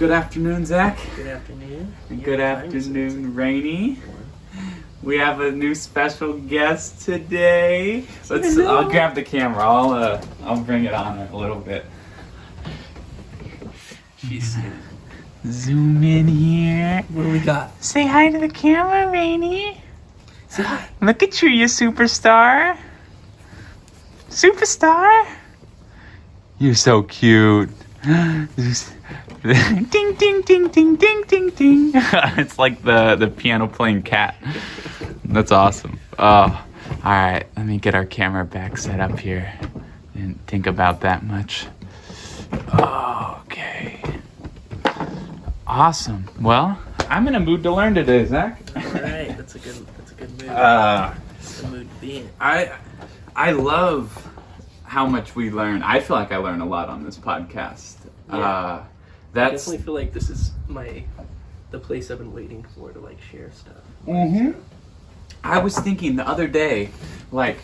Good afternoon, Zach. Good afternoon. Good afternoon, Rainey. We have a new special guest today. I'll grab the camera. I'll bring it on a little bit. She's Zoom in here. What do we got? Say hi to the camera, Rainey. Say hi. Look at you superstar. Superstar. You're so cute. Ding, ding, ding, ding, ding, ding, ding. It's like the piano playing cat. That's awesome. Oh, all right. Let me get our camera back set up here. Didn't think about that much. Okay. Awesome. Well, I'm in a mood to learn today, Zach. All right. That's a good mood. That's the mood to be in. I love how much we learn. I feel like I learn a lot on this podcast. Yeah. That's I definitely feel like this is the place I've been waiting for to share stuff. Mm-hmm. I was thinking the other day, do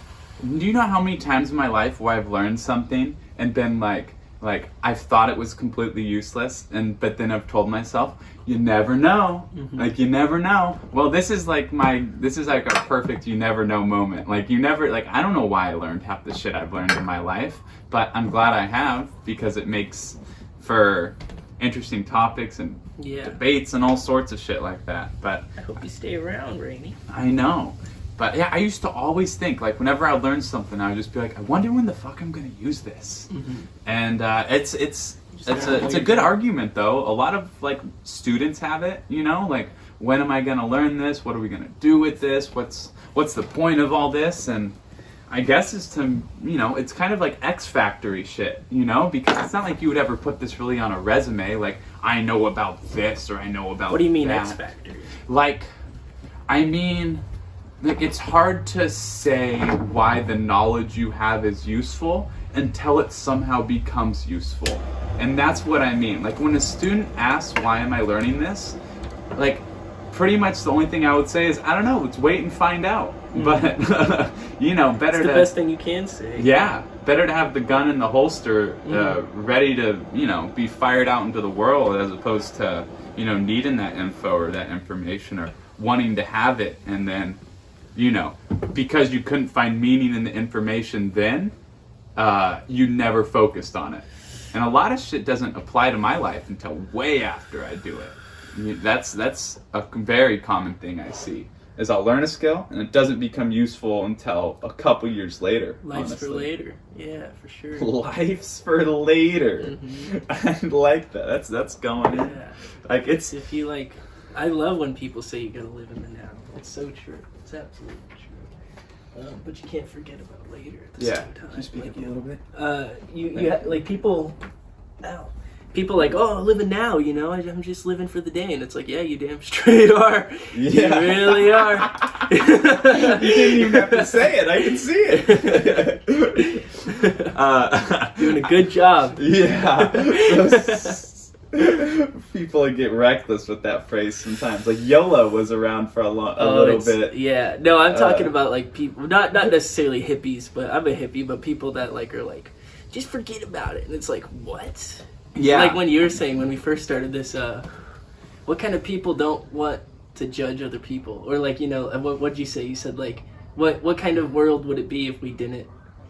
you know how many times in my life where I've learned something and been like I've thought it was completely useless, but then I've told myself, you never know. Mm-hmm. You never know. Well, this is like a perfect you never know moment. I don't know why I learned half the shit I've learned in my life, but I'm glad I have, because it makes for interesting topics and debates and all sorts of shit like that. But I hope you stay around, Rainey. I know. But yeah, I used to always think, whenever I learned something, I would just be like, I wonder when the fuck I'm gonna use this. Mm-hmm. And it's a good argument though. A lot of students have it, when am I gonna learn this? What are we gonna do with this? What's the point of all this? And I guess it's to, it's kind of like X Factory shit, because it's not like you would ever put this really on a resume, I know about this or I know about that. What do you mean X Factory? It's hard to say why the knowledge you have is useful until it somehow becomes useful. And that's what I mean. When a student asks, why am I learning this? Pretty much the only thing I would say is, I don't know, let's wait and find out. Mm. But, better it's the best thing you can say. Yeah, better to have the gun in the holster, ready to, be fired out into the world, as opposed to, needing that info or that information or wanting to have it and then, because you couldn't find meaning in the information then, you never focused on it. And a lot of shit doesn't apply to my life until way after I do it. That's a very common thing I see. Is I'll learn a skill and it doesn't become useful until a couple years later. Life's honestly. for later. Yeah, for sure. Life's for later. Mm-hmm. I like that. That's going in. Yeah. If you I love when people say you gotta live in the now. It's so true. It's absolutely true. But you can't forget about later at the same time. Can you speak up a little bit? You people. Ow. People oh, living now, I'm just living for the day. And it's yeah, you damn straight are. Yeah. You really are. You didn't even have to say it. I can see it. Doing a good job. Yeah. People get reckless with that phrase sometimes. YOLO was around for a little bit. Yeah. No, I'm talking about people, not necessarily hippies, but I'm a hippie, but people that are just forget about it. And it's what? Yeah. When you were saying when we first started this, what kind of people don't want to judge other people? Or what'd you say? You said what kind of world would it be if we didn't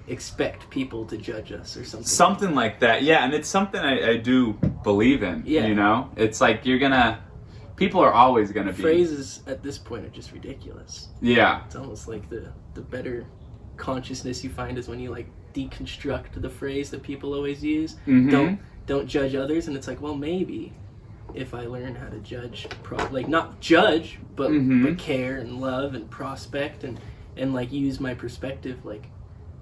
expect people to judge us or something? Something like that, yeah. And it's something I do believe in, It's people are always gonna be... Phrases at this point are just ridiculous. Yeah. It's almost the better consciousness you find is when you deconstruct the phrase that people always use. Mm-hmm. Don't judge others, and it's well, maybe if I learn how to judge, not judge, but care and love and prospect and use my perspective.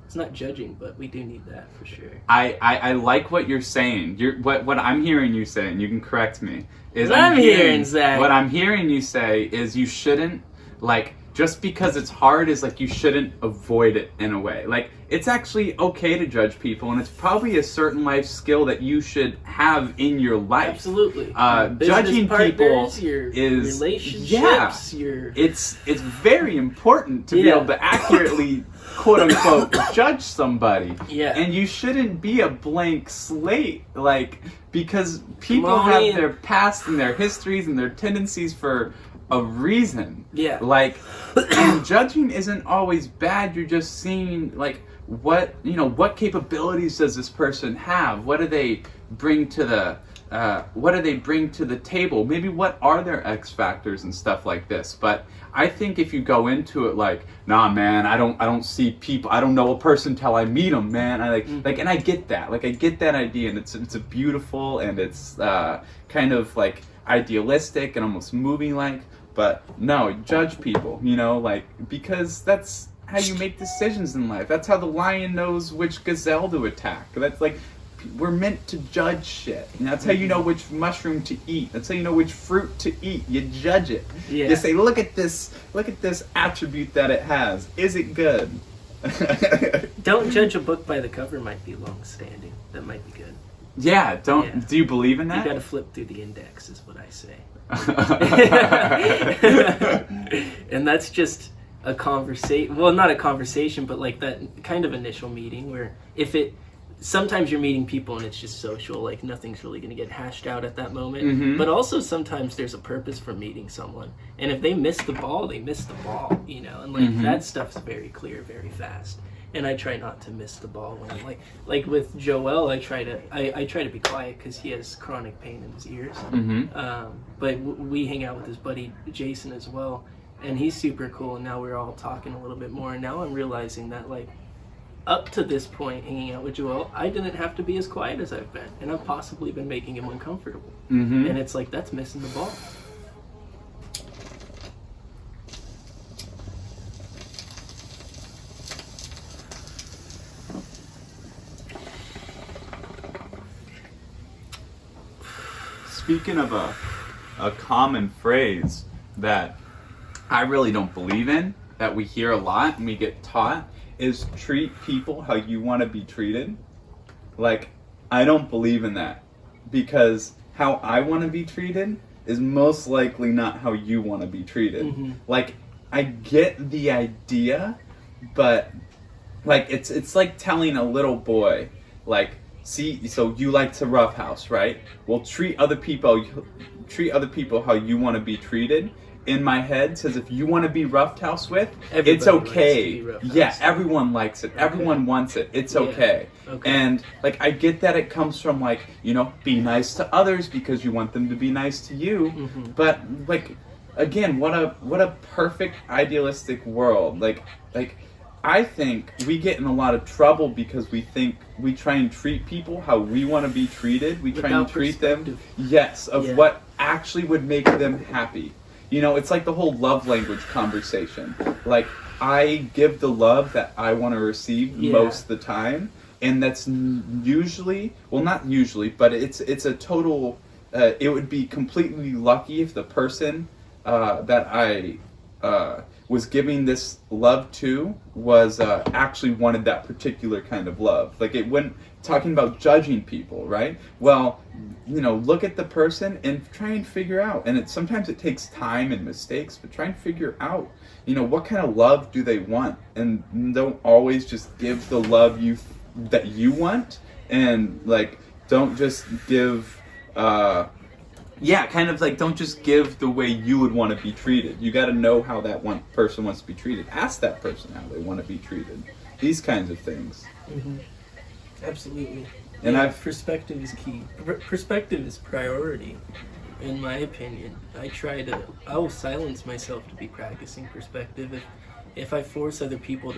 It's not judging, but we do need that for sure. I like what you're saying. What I'm hearing you say, and you can correct me, is what I'm hearing you say is you shouldn't just because it's hard is you shouldn't avoid it in a way. It's actually okay to judge people, and it's probably a certain life skill that you should have in your life. Absolutely. Judging people your is relationships. It's very important to be able to accurately quote unquote judge somebody. Yeah. And you shouldn't be a blank slate, like, because people on have in. their past and their histories and their tendencies for a reason. Yeah. Like, and judging isn't always bad. You're just seeing, like, what capabilities does this person have? What do they bring to the table? Maybe what are their X factors and stuff like this. But I think if you go into it like, nah, man, I don't see people. I don't know a person till I meet them, man. I and I get that. Like, I get that idea, and it's a beautiful, and it's kind of like idealistic and almost movie-like. But no, judge people, like, because that's how you make decisions in life. That's how the lion knows which gazelle to attack. That's like, we're meant to judge shit. And that's how you know which mushroom to eat. That's how you know which fruit to eat. You judge it. Yeah. You say, look at this attribute that it has. Is it good? Don't judge a book by the cover might be long-standing. That might be good. Yeah, don't. Yeah. Do you believe in that? You gotta flip through the index, is what I say. And that's just a conversation. Well, not a conversation, but like that kind of initial meeting where sometimes you're meeting people and it's just social, like nothing's really going to get hashed out at that moment. Mm-hmm. But also sometimes there's a purpose for meeting someone. And if they miss the ball, they miss the ball, and like Mm-hmm. that stuff's very clear, very fast. And I try not to miss the ball when I'm like with Joel, I try to be quiet because he has chronic pain in his ears. Mm-hmm. But we hang out with his buddy Jason as well, and he's super cool. And now we're all talking a little bit more. And now I'm realizing that like up to this point, hanging out with Joel, I didn't have to be as quiet as I've been, and I've possibly been making him uncomfortable. Mm-hmm. And it's like that's missing the ball. Speaking of a common phrase that I really don't believe in, that we hear a lot and we get taught, is treat people how you want to be treated. Like, I don't believe in that, because how I want to be treated is most likely not how you want to be treated. Mm-hmm. Like, I get the idea, but like it's like telling a little boy, like, see, so you like to roughhouse, right? Well, treat other people how you want to be treated. In my head says, if you want to be roughed-house with, Everybody it's okay. likes to be roughed-housed. Yeah, everyone likes it. Everyone wants it. It's okay. Okay. And like, I get that it comes from like, be nice to others because you want them to be nice to you. Mm-hmm. But like, again, what a perfect idealistic world. Like I think we get in a lot of trouble because we think we try and treat people how we want to be treated. We try and Without treat them, perspective. of what actually would make them happy. It's like the whole love language conversation. Like, I give the love that I want to receive most of the time, and that's usually, well, not usually, but it's a total, it would be completely lucky if the person that I was giving this love to was actually wanted that particular kind of love. Like, it wouldn't, talking about judging people, right? Well, look at the person and try and figure out, and sometimes it takes time and mistakes, but try and figure out, what kind of love do they want, and don't always just give the love that you want, and like, don't just give, kind of like, don't just give the way you would want to be treated. You got to know how that one person wants to be treated. Ask that person how they want to be treated. These kinds of things. Mm-hmm. Absolutely. And perspective is key. Perspective is priority, in my opinion. I will silence myself to be practicing perspective. If I force other people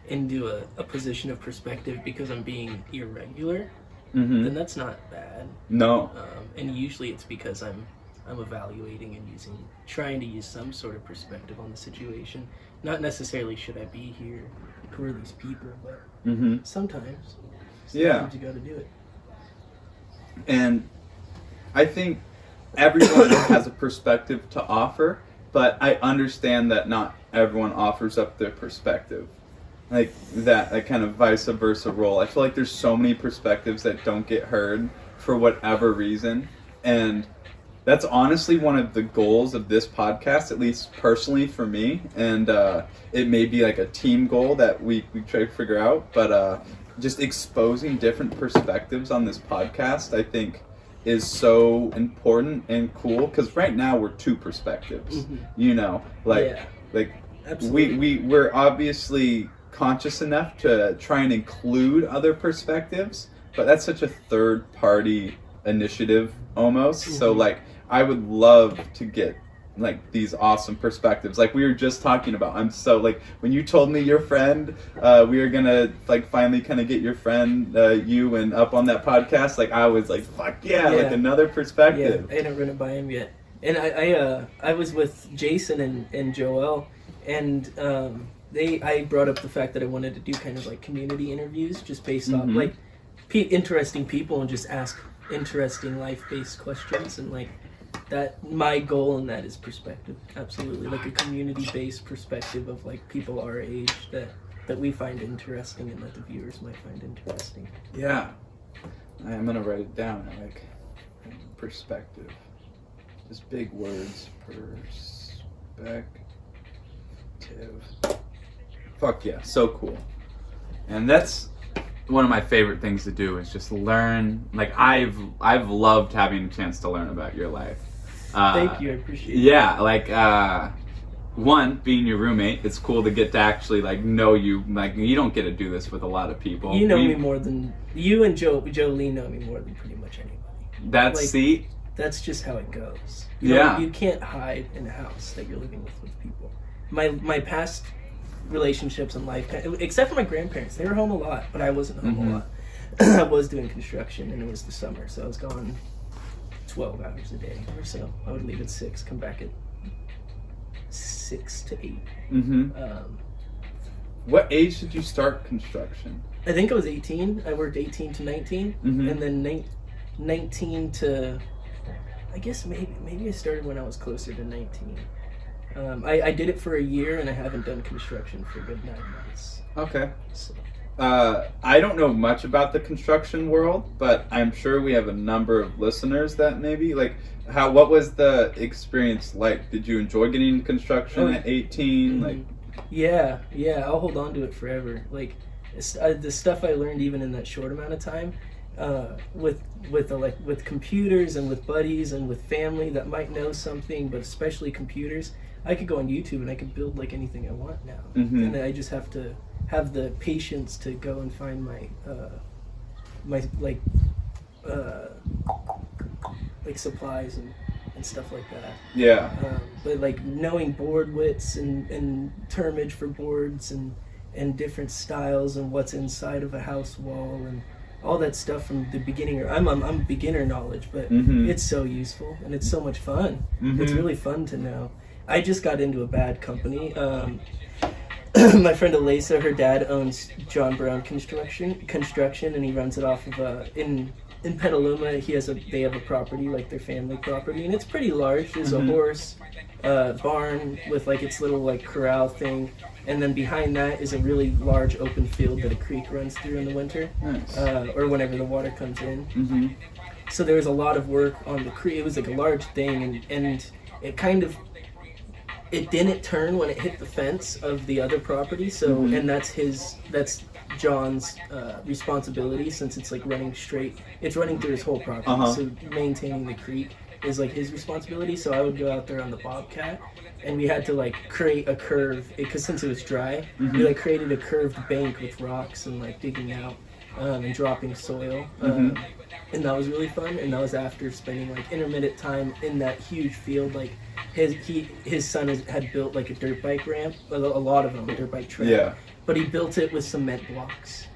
into a position of perspective because I'm being irregular, mm-hmm. then that's not bad. No. And usually it's because I'm evaluating and trying to use some sort of perspective on the situation. Not necessarily should I be here, who are these people, but mm-hmm. sometimes you gotta do it. And I think everyone has a perspective to offer, but I understand that not everyone offers up their perspective. Like that kind of vice versa role. I feel like there's so many perspectives that don't get heard for whatever reason, and That's honestly one of the goals of this podcast, at least personally for me. And it may be like a team goal that we try to figure out. But just exposing different perspectives on this podcast, I think, is so important and cool. Because right now we're two perspectives. You know, like we're obviously conscious enough to try and include other perspectives, but that's such a third party initiative almost. So like I would love to get like these awesome perspectives like we were just talking about. I'm so like when you told me your friend we were gonna like finally kind of get your friend you and up on that podcast, like I was like fuck yeah, like another perspective. I didn't run it by him yet. And I was with Jason and Joel, and I brought up the fact that I wanted to do kind of like community interviews just based off like interesting people and just ask interesting life-based questions. And like that, my goal in that is perspective. Absolutely, like a community-based perspective of like people our age that we find interesting and that the viewers might find interesting. Yeah, I'm gonna write it down. Like perspective, just big words. Perspective. Fuck yeah, so cool. And that's one of my favorite things to do is just learn. Like I've loved having a chance to learn about your life. Thank you, I appreciate it. Yeah, like one, being your roommate, it's cool to get to actually like know you. Like you don't get to do this with a lot of people. You know me more than you and Jolie know me more than pretty much anybody. That's like, that's just how it goes. You can't hide in a house that you're living with people. My past relationships in life, except for my grandparents, they were home a lot, but I wasn't home a lot. I was doing construction, and it was the summer, so I was gone 12 hours a day or so. I would leave at 6, come back at 6 to 8. What age did you start construction? I think I was 18. I worked 18 to 19, and then 19 to, I guess maybe I started when I was closer to 19. I did it for a year, and I haven't done construction for a good 9 months. Okay. So. I don't know much about the construction world, but I'm sure we have a number of listeners that maybe like what was the experience like? Did you enjoy getting into construction at 18? Like, yeah, I'll hold on to it forever. Like the stuff I learned even in that short amount of time, with computers and with buddies and with family that might know something, but especially computers. I could go on YouTube and I could build like anything I want now, and I just have to have the patience to go and find my supplies and stuff like that. Yeah. But like knowing board widths and termage for boards and different styles and what's inside of a house wall and all that stuff from the beginning. I'm beginner knowledge, but it's so useful and it's so much fun. It's really fun to know. I just got into a bad company. My friend Elisa, her dad owns John Brown Construction, and he runs it off of in Petaluma. They have a property, like their family property, and it's pretty large. There's a horse barn with like its little like corral thing, and then behind that is a really large open field that a creek runs through in the winter, or whenever the water comes in. So there was a lot of work on the creek. It was like a large thing, and it didn't turn when it hit the fence of the other property. So, and that's John's responsibility, since it's like running straight. It's running through his whole property. So maintaining the creek is like his responsibility. So I would go out there on the Bobcat, and we had to like create a curve, because since it was dry, we like created a curved bank with rocks and like digging out and dropping soil. And that was really fun. And that was after spending like intermittent time in that huge field. Like his son had built like a dirt bike ramp, a lot of them, dirt bike track. Yeah. But he built it with cement blocks,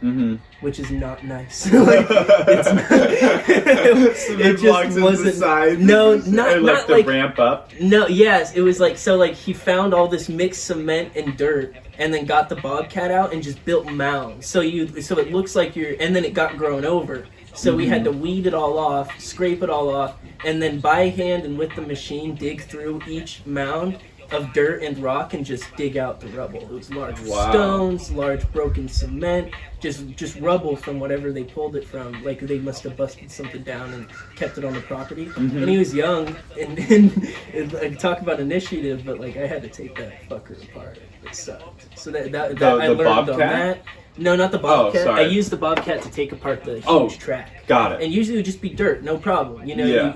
which is not nice. Like, it's not, cement blocks on the side. No, not the like ramp up. No, yes, it was like, so like he found all this mixed cement and dirt, and then got the Bobcat out and just built mounds. So it looks like and then it got grown over. So we had to weed it all off, scrape it all off, and then by hand and with the machine dig through each mound of dirt and rock and just dig out the rubble. It was large Wow. stones, large broken cement, just rubble from whatever they pulled it from. Like they must have busted something down and kept it on the property. Mm-hmm. And he was young, and like, talk about initiative, but like I had to take that fucker apart. It sucked. So that I learned Bobcat? on that. No, not the Bobcat. sorry. I used the Bobcat to take apart the huge Oh, track. Got it. And usually it would just be dirt, no problem. You know, Yeah.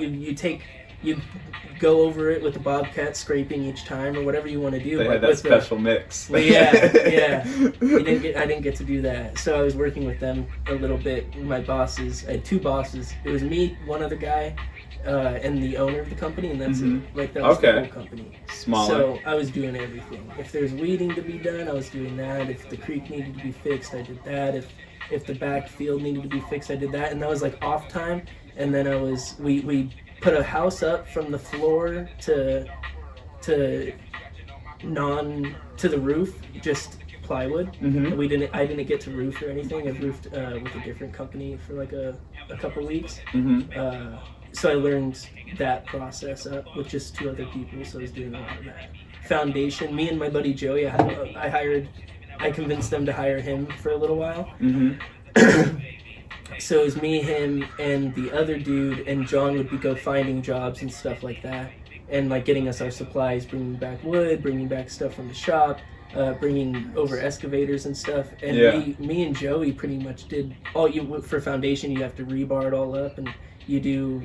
you go over it with the Bobcat, scraping each time or whatever you want to do. They but had that with special mix. Well, yeah. I didn't get to do that. So I was working with them a little bit. My bosses, I had 2 bosses. It was me, one other guy, and the owner of the company, and that's it. Like that was the whole company. Smaller. So I was doing everything. If there's weeding to be done, I was doing that. If the creek needed to be fixed, I did that. If the back field needed to be fixed, I did that. And that was like off time. And then we put a house up from the floor to the roof, just plywood. Mm-hmm. I didn't get to roof or anything. I roofed with a different company for like a couple weeks. Mm-hmm. So I learned that process up with just 2 other people. So I was doing a lot of that. Foundation. Me and my buddy Joey, I convinced them to hire him for a little while. Mm-hmm. So it was me, him, and the other dude, and John would go finding jobs and stuff like that, and like getting us our supplies, bringing back wood, bringing back stuff from the shop, bringing over excavators and stuff. And me and Joey pretty much did for foundation. You have to rebar it all up, and you do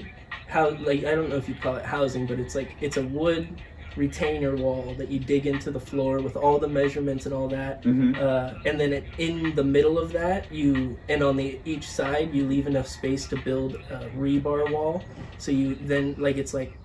I don't know if you call it housing, but it's a wood retainer wall that you dig into the floor with all the measurements and all that. Mm-hmm. And then in the middle of that, and on each side, you leave enough space to build a rebar wall. So you then it's like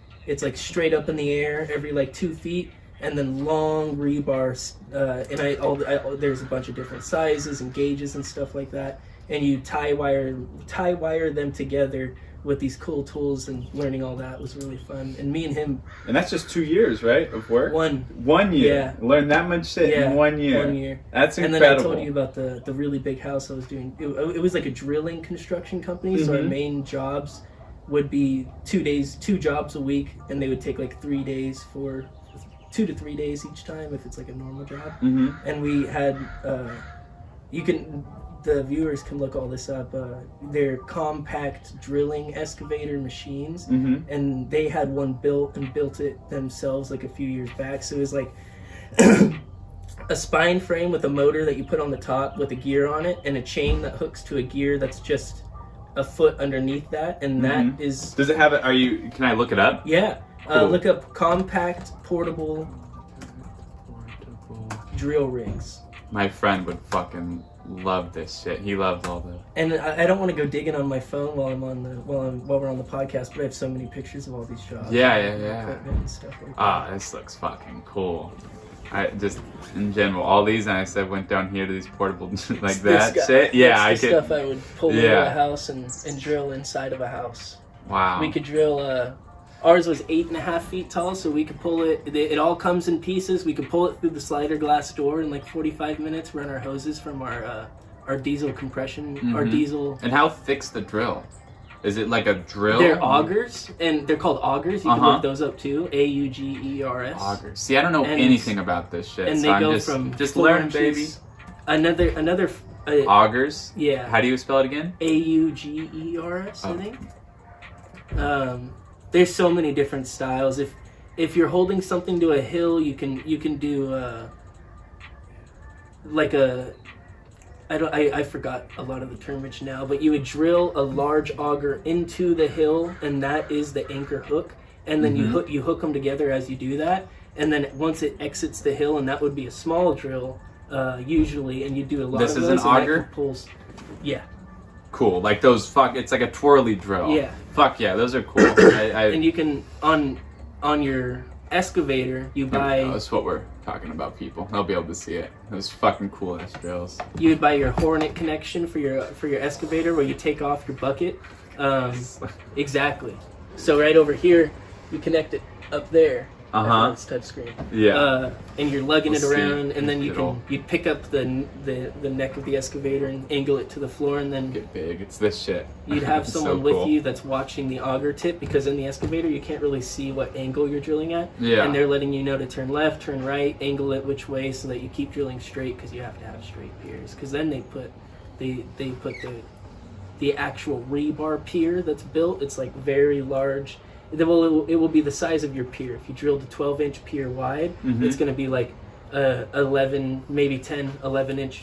straight up in the air every like 2 feet, and then long rebars. And there's a bunch of different sizes and gauges and stuff like that. And you tie wire them together with these cool tools, and learning all that was really fun. And me and him... And that's just 2 years, right, of work? 1 year. Yeah. Learn that much shit in 1 year. 1 year. That's incredible. And then I told you about the really big house I was doing. It was like a drilling construction company, so our main jobs would be 2 jobs a week, and they would take like 3 days 2 to 3 days each time if it's like a normal job. Mm-hmm. And we had... the viewers can look all this up. They're compact drilling excavator machines, and they had one built it themselves like a few years back. So it was like a spine frame with a motor that you put on the top with a gear on it, and a chain that hooks to a gear that's just a foot underneath that, and that is... Does it have it? Can I look it up? Yeah. Cool. Look up compact portable drill rigs. My friend would fucking love this shit. He loves all the... And I don't want to go digging on my phone while we're on the podcast, but I have so many pictures of all these jobs. Yeah. Equipment and stuff like that. This looks fucking cool. I just, in general, all these, and I said went down here to these portable, like that shit. Yeah, I could... stuff I would pull into a house and drill inside of a house. Wow. We could drill... Ours was 8.5 feet tall, so we could pull it. It all comes in pieces. We could pull it through the slider glass door in like 45 minutes. Run our hoses from our diesel compression, our diesel. And how thick's the drill? Is it like a drill? They're augers, and they're called augers. You can look those up too. AUGERS. Augers. See, I don't know anything about this shit. And so they I'm go just, from just 4 learn, inches, baby. Another. Augers. Yeah. How do you spell it again? AUGERS. I think. There's so many different styles. If you're holding something to a hill, you can do like a... I forgot a lot of the termage now, but you would drill a large auger into the hill, and that is the anchor hook. And then you hook them together as you do that. And then once it exits the hill, and that would be a small drill usually, and you do a lot of those. This is an auger? Pulls. Yeah. Cool, like those it's like a twirly drill. Yeah. Fuck yeah, those are cool. And you can, on your excavator, you buy... That's what we're talking about, people. They'll be able to see it. Those fucking cool ass drills. You would buy your Hornet connection for your excavator, where you take off your bucket. Exactly. So right over here, you connect it up there, It's touchscreen. Yeah. And you're lugging it We'll see. around, and then It'll you'd pick up the neck of the excavator and angle it to the floor, and then get big. It's this shit. you'd have It's someone so with cool. you that's watching the auger tip, because in the excavator you can't really see what angle you're drilling at. Yeah. And they're letting you know to turn left, turn right, angle it which way, so that you keep drilling straight, because you have to have straight piers. Because then they put the actual rebar pier that's built. It's like very large. It will be the size of your pier. If you drilled a 12-inch pier wide, it's going to be like 11, maybe 10, 11-inch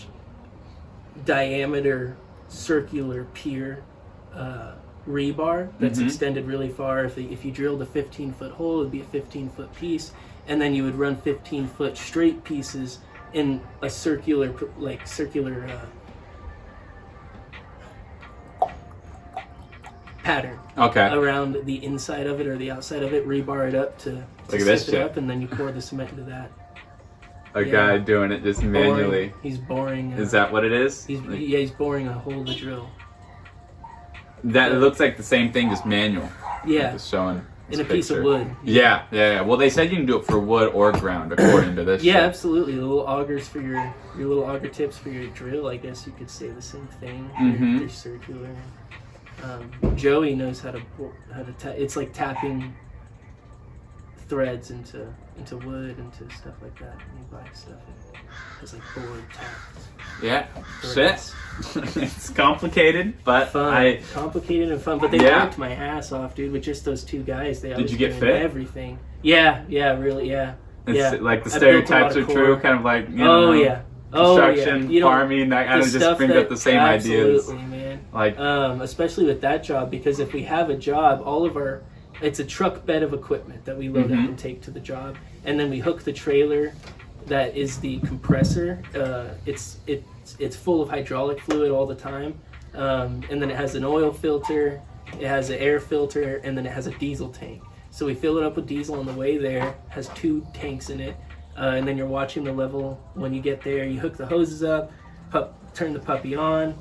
diameter circular pier rebar that's extended really far. If you drilled a 15-foot hole, it would be a 15-foot piece, and then you would run 15-foot straight pieces in a circular pattern. Okay. Around the inside of it or the outside of it, rebar it up to Look at this zip it shit. up, and then you pour the cement into that. A guy doing it just manually. He's boring. Is that what it is? He's boring a hole to drill. It looks like the same thing, just manual. Yeah. Just showing. In a this piece of picture. wood. Yeah. Well, they said you can do it for wood or ground, according to this. Yeah, shit. absolutely. The little augers for your little auger tips for your drill. I guess you could say the same thing. They're circular. Joey knows how to it's like tapping threads into wood, into stuff like that. And you buy stuff and it's like board taps. Yeah. Threads. Shit. It's complicated, but Fun. Complicated and fun, but they Yeah. worked my ass off, dude. With just those two guys, they Did always you get doing fit? everything. Yeah, really, yeah. It's like the I built a lot stereotypes of are true, core. kind of like, you know, construction, You know, farming, that kind the of just stuff brings that- up the same ideas. Absolutely, man. Like, Especially with that job, because if we have a job, it's a truck bed of equipment that we load up and take to the job, and then we hook the trailer that is the compressor. It's full of hydraulic fluid all the time, and then it has an oil filter, it has an air filter, and then it has a diesel tank. So we fill it up with diesel on the way there. Has 2 tanks in it, and then you're watching the level when you get there. You hook the hoses up, turn the puppy on.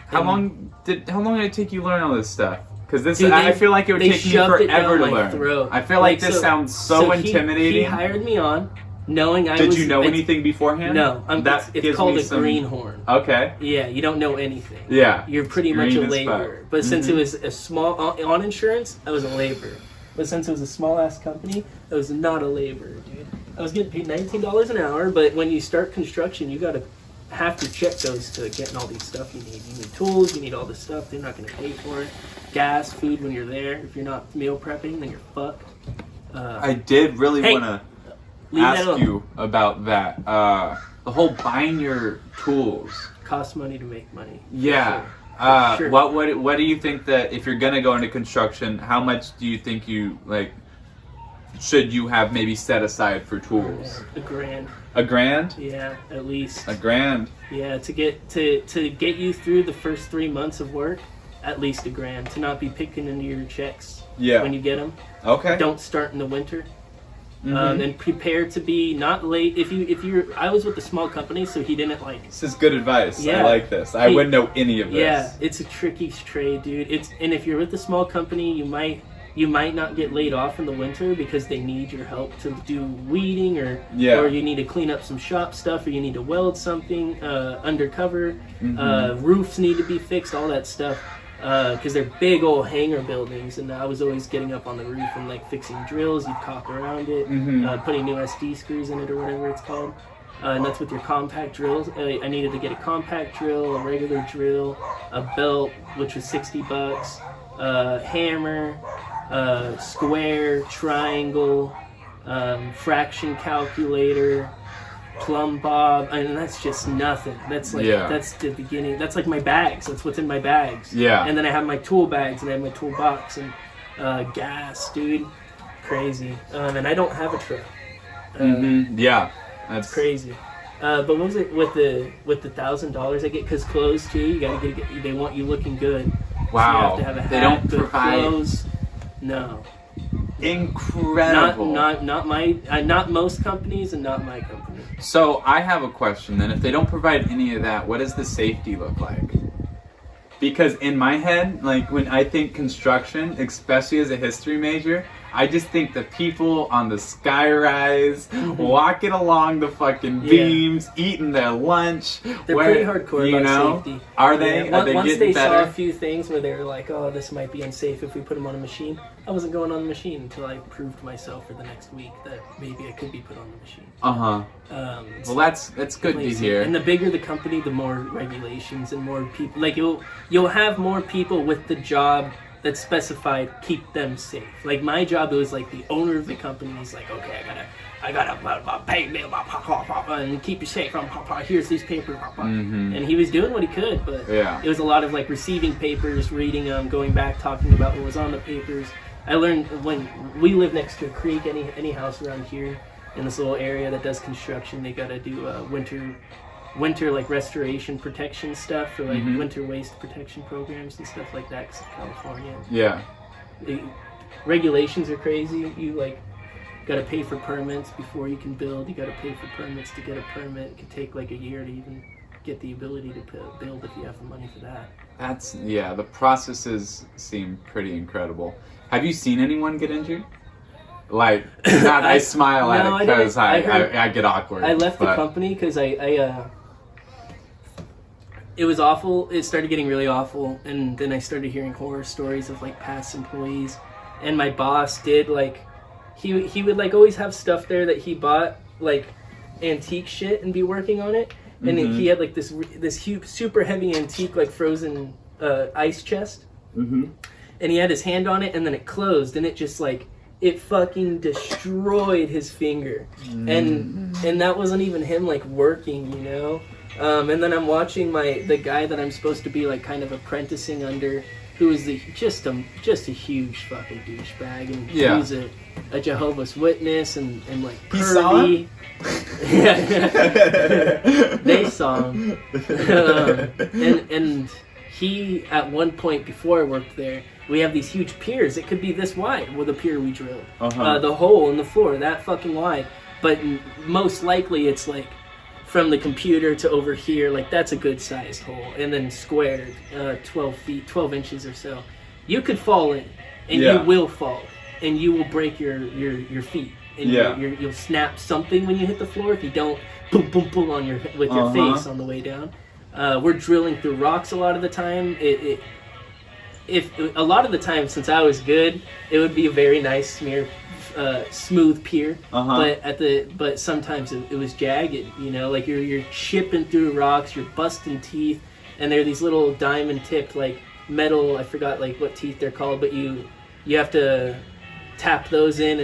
how long did it take you to learn all this stuff? Because Dude, I feel like it would take me shoved it forever down to my learn. throat. I feel like this sounds so intimidating. He hired me on, knowing I was. Did you know anything beforehand? No, it's gives called me a some- greenhorn. Okay. Yeah, you don't know anything. Yeah. You're pretty much a Green as laborer. fuck. But since it was a small on insurance, I was a laborer. But since it was a small ass company, I was not a laborer, dude. I was getting paid $19 an hour, but when you start construction, you gotta have to check those to getting all these stuff you need. You need tools, you need all this stuff. They're not gonna pay for it. Gas, food when you're there. If you're not meal prepping, then you're fucked. I did really Hey, want to leave that ask alone. you about that. The whole buying your tools. Costs money to make money. Yeah. Sure. What do you think that if you're gonna go into construction, how much do you think you should you have maybe set aside for tools? $1,000. $1,000? Yeah, at least. $1,000. Yeah, to get you through the first 3 months of work, at least $1,000. To not be picking into your checks when you get them. Okay. Don't start in the winter. And prepare to be not late. I was with a small company, so he didn't This is good advice. Yeah. I like this. I wouldn't know any of this. Yeah, it's a tricky trade, dude. And if you're with a small company, you might not get laid off in the winter because they need your help to do weeding or you need to clean up some shop stuff or you need to weld something undercover. Roofs need to be fixed, all that stuff. Because they're big old hangar buildings, and I was always getting up on the roof and fixing drills. You'd caulk around it, putting new SD screws in it or whatever it's called. And that's with your compact drills. I needed to get a compact drill, a regular drill, a belt, which was $60, hammer, square, triangle, fraction calculator, plumb bob, and that's just nothing. That's that's the beginning. That's like my bags. That's what's in my bags. Yeah. And then I have my tool bags and I have my toolbox and gas, dude. Crazy. And I don't have a truck. Yeah. That's Crazy. But what was it with the $1,000 I get? Because clothes too. You gotta get. They want you looking good. wow. So you have to have a hat, They don't good provide clothes. No. incredible. Not most companies and not my company. So I have a question then. If they don't provide any of that, what does the safety look like? Because in my head, when I think construction, especially as a history major, I just think the people on the skyrise walking along the fucking beams, eating their lunch. They're pretty hardcore about safety. Are they? Yeah. Are they Once getting they better? saw a few things where they were like, "Oh, this might be unsafe if we put them on a machine," I wasn't going on the machine until I proved to myself for the next week that maybe I could be put on the machine. Well, that's good to hear. And the bigger the company, the more regulations and more people. Like you'll have more people with the job that's specified, keep them safe. Like my job, it was like the owner of the company. He's like, okay, I gotta pay me, and keep you safe. Here's these papers, and he was doing what he could, but it was a lot of like receiving papers, reading them, going back, talking about what was on the papers. I learned when we live next to a creek, any house around here in this little area that does construction, they gotta do winter like restoration protection stuff for like winter waste protection programs and stuff like that, 'cause of California. Yeah. The regulations are crazy. You like got to pay for permits before you can build. You got to pay for permits to get a permit. It could take like a year to even get the ability to build if you have the money for that. The processes seem pretty incredible. Have you seen anyone get injured? Like, not I smile at it because I get awkward. I left the company because it was awful. It started getting really awful, and then I started hearing horror stories of like past employees. And my boss did like, he would like always have stuff there that he bought, like antique shit, and be working on it. And he had like this huge, super heavy antique like frozen ice chest. And he had his hand on it, and then it closed, and it just like it fucking destroyed his finger. And that wasn't even him like working, you know. And then I'm watching the guy that I'm supposed to be like kind of apprenticing under, who is just a huge fucking douchebag, and he's a Jehovah's Witness and like pervy. They saw him. And he, at one point before I worked there, we have these huge piers. It could be this wide with a pier we drilled. The hole in the floor that fucking wide, but most likely it's like from the computer to over here, like that's a good sized hole, and then squared 12 inches or so. You could fall in, and you will fall, and you will break your feet, and you'll snap something when you hit the floor if you don't boom boom boom on your face on the way down. We're drilling through rocks a lot of the time. If a lot of the time, since I was good, it would be a very nice smooth pier, but sometimes it was jagged, you know, like you're chipping through rocks, you're busting teeth, and they're these little diamond tipped like metal, I forgot like what teeth they're called, but you have to tap those in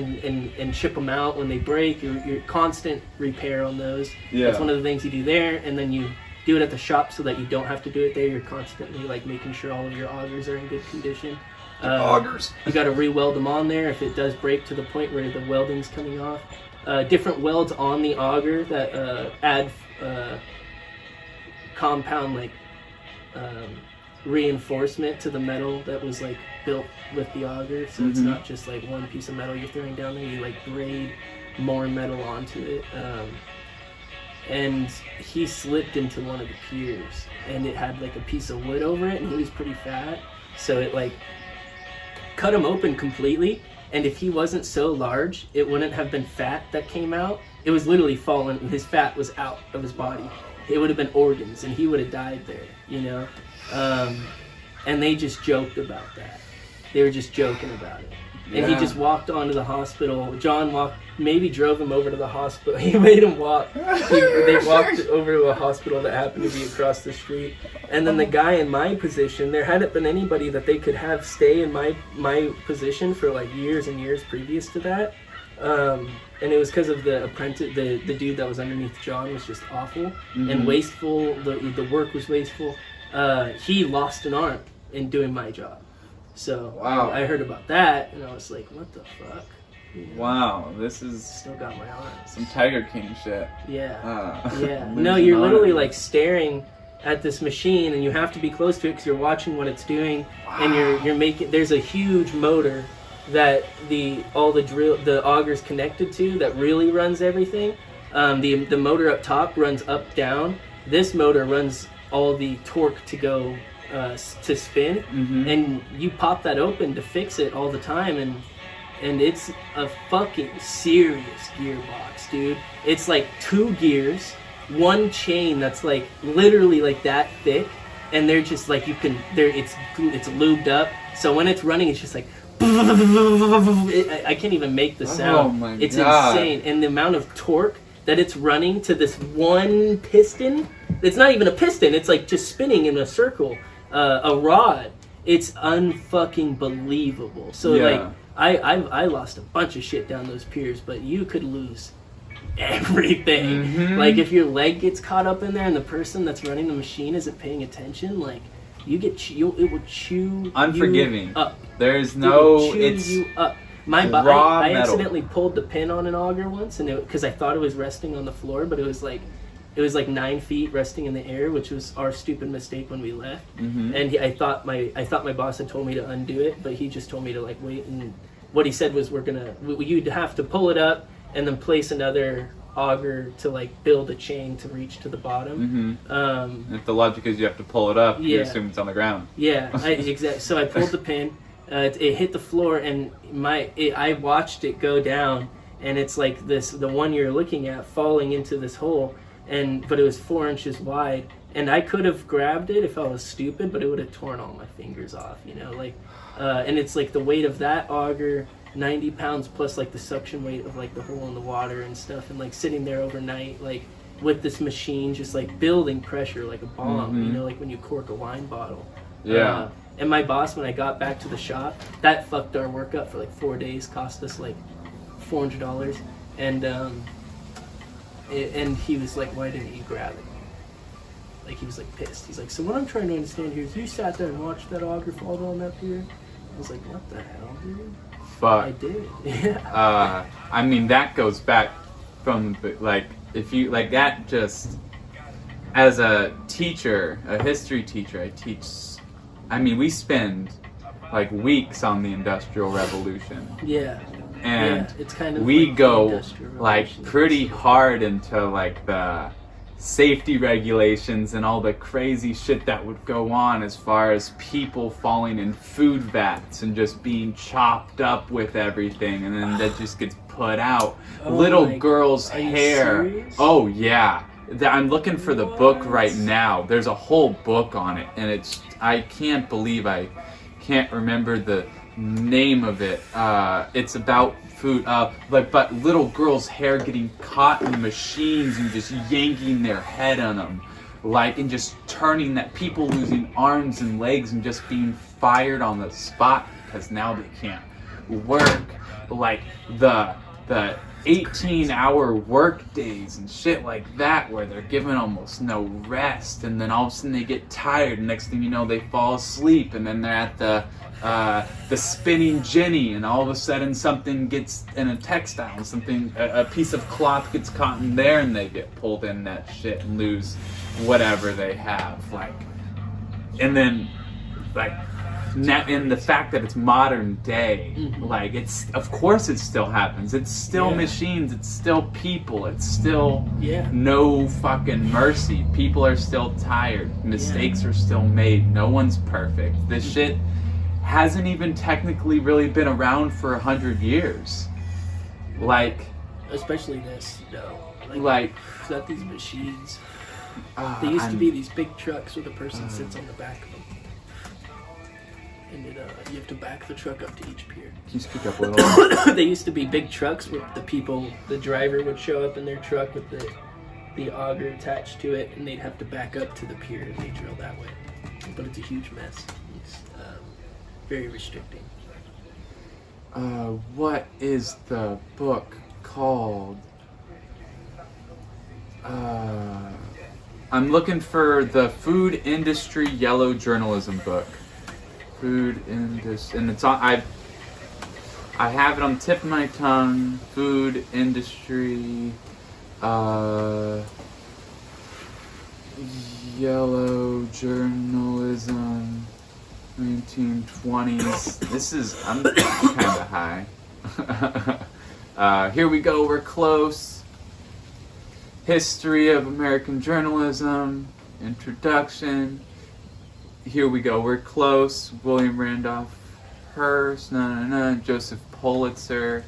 and chip them out when they break. Your constant repair on those. That's one of the things you do there, and then you do it at the shop so that you don't have to do it there. You're constantly like making sure all of your augers are in good condition. Augers. You got to re-weld them on there if it does break to the point where the welding's coming off. Different welds on the auger that add compound like reinforcement to the metal that was like built with the auger, so it's not just like one piece of metal you're throwing down there. You like braid more metal onto it. And he slipped into one of the piers, and it had like a piece of wood over it, and he was pretty fat, so it like cut him open completely. And if he wasn't so large, it wouldn't have been fat that came out. It was literally fallen, and his fat was out of his body. It would have been organs, and he would have died there, you know. And they just joked about that. They were just joking about it. And he just walked onto the hospital. John maybe drove him over to the hospital. He made him walk. They walked over to a hospital that happened to be across the street. And then the guy in my position, there hadn't been anybody that they could have stay in my position for like years and years previous to that. And it was because of the apprentice, the dude that was underneath John was just awful and wasteful. The work was wasteful. He lost an arm in doing my job. So I heard about that, and I was like, what the fuck? You know, wow, this is... Still got my arm. Some Tiger King shit. Yeah. No, you're literally like staring at this machine, and you have to be close to it because you're watching what it's doing, and you're making... There's a huge motor that the auger's connected to that really runs everything. The motor up top runs up, down. This motor runs all the torque to go... to spin, and you pop that open to fix it all the time, and it's a fucking serious gearbox, dude. It's like 2 gears, 1 chain that's like literally like that thick, and they're just like it's lubed up, so when it's running it's just like I can't even make the sound. Oh my it's God. insane, and the amount of torque that it's running to this one piston, it's not even a piston, it's like just spinning in a circle, a rod. It's unfucking believable. So like I lost a bunch of shit down those piers, but you could lose everything. Mm-hmm. Like if your leg gets caught up in there and the person that's running the machine isn't paying attention, like it will chew Unforgiving. you up. There's It no, will chew it's you up. I raw metal. accidentally pulled the pin on an auger once, and because I thought it was resting on the floor, but it was like 9 feet resting in the air, which was our stupid mistake when we left. Mm-hmm. And I thought my boss had told me to undo it, but he just told me to like wait. And what he said was you'd have to pull it up and then place another auger to like build a chain to reach to the bottom. Mm-hmm. If the logic is you have to pull it up, you Yeah. assume it's on the ground. Yeah, exactly. So I pulled the pin. It hit the floor, and I watched it go down, and it's like the one you're looking at falling into this hole, but it was 4 inches wide, and I could have grabbed it if I was stupid, but it would have torn all my fingers off, and it's like the weight of that auger, 90 pounds plus like the suction weight of like the hole in the water and stuff, and like sitting there overnight, like with this machine just like building pressure like a bomb, Mm-hmm. like when you cork a wine bottle. Yeah. And my boss, when I got back to the shop, that fucked our work up for like 4 days, cost us like $400, and he was like, "Why didn't you grab it?" Like he was like pissed. He's like, "So what I'm trying to understand here is you sat there and watched that auger fall down that pier?" I was like, "What the hell, dude?" But I did. Yeah. I mean, that goes back from like, if you like that, just as a teacher, a history teacher, we spend like weeks on the Industrial Revolution. Yeah. And yeah, it's kind of we like go the Industrial like Revolution. pretty hard into like the safety regulations and all the crazy shit that would go on, as far as people falling in food vats and just being chopped up with everything, and then that just gets put out. Oh Little my- girls' are you hair. serious? Oh yeah. I'm looking for the book What? right now. There's a whole book on it, and I can't believe I can't remember the name of it. It's about food, but little girls' hair getting caught in machines and just yanking their head on them, and just turning that, people losing arms and legs and just being fired on the spot because now they can't work. Like the 18-hour work days and shit like that, where they're given almost no rest, and then all of a sudden they get tired, and next thing you know they fall asleep, and then they're at the spinning jenny, and all of a sudden something gets in a textile, and a piece of cloth gets caught in there, and they get pulled in that shit and lose whatever they have, and then and the fact that it's modern day, it's, of course it still happens. It's still machines, it's still people, it's still no fucking mercy. People are still tired, mistakes are still made, no one's perfect. This shit hasn't even technically really been around for 100 years. Especially this, not these machines. They used to be these big trucks where the person sits on the back of them. And you have to back the truck up to each pier. Can you speak up a little? They used to be big trucks where the driver would show up in their truck with the auger attached to it, and they'd have to back up to the pier and they drill that way. But it's a huge mess. It's very restricting. What is the book called? I'm looking for the Food Industry Yellow Journalism book. Food industry, and it's on. I have it on the tip of my tongue. Food industry, yellow journalism, 1920s. I'm kind of high. Here we go. We're close. History of American journalism. Introduction. Here we go, we're close. William Randolph Hearst, Joseph Pulitzer,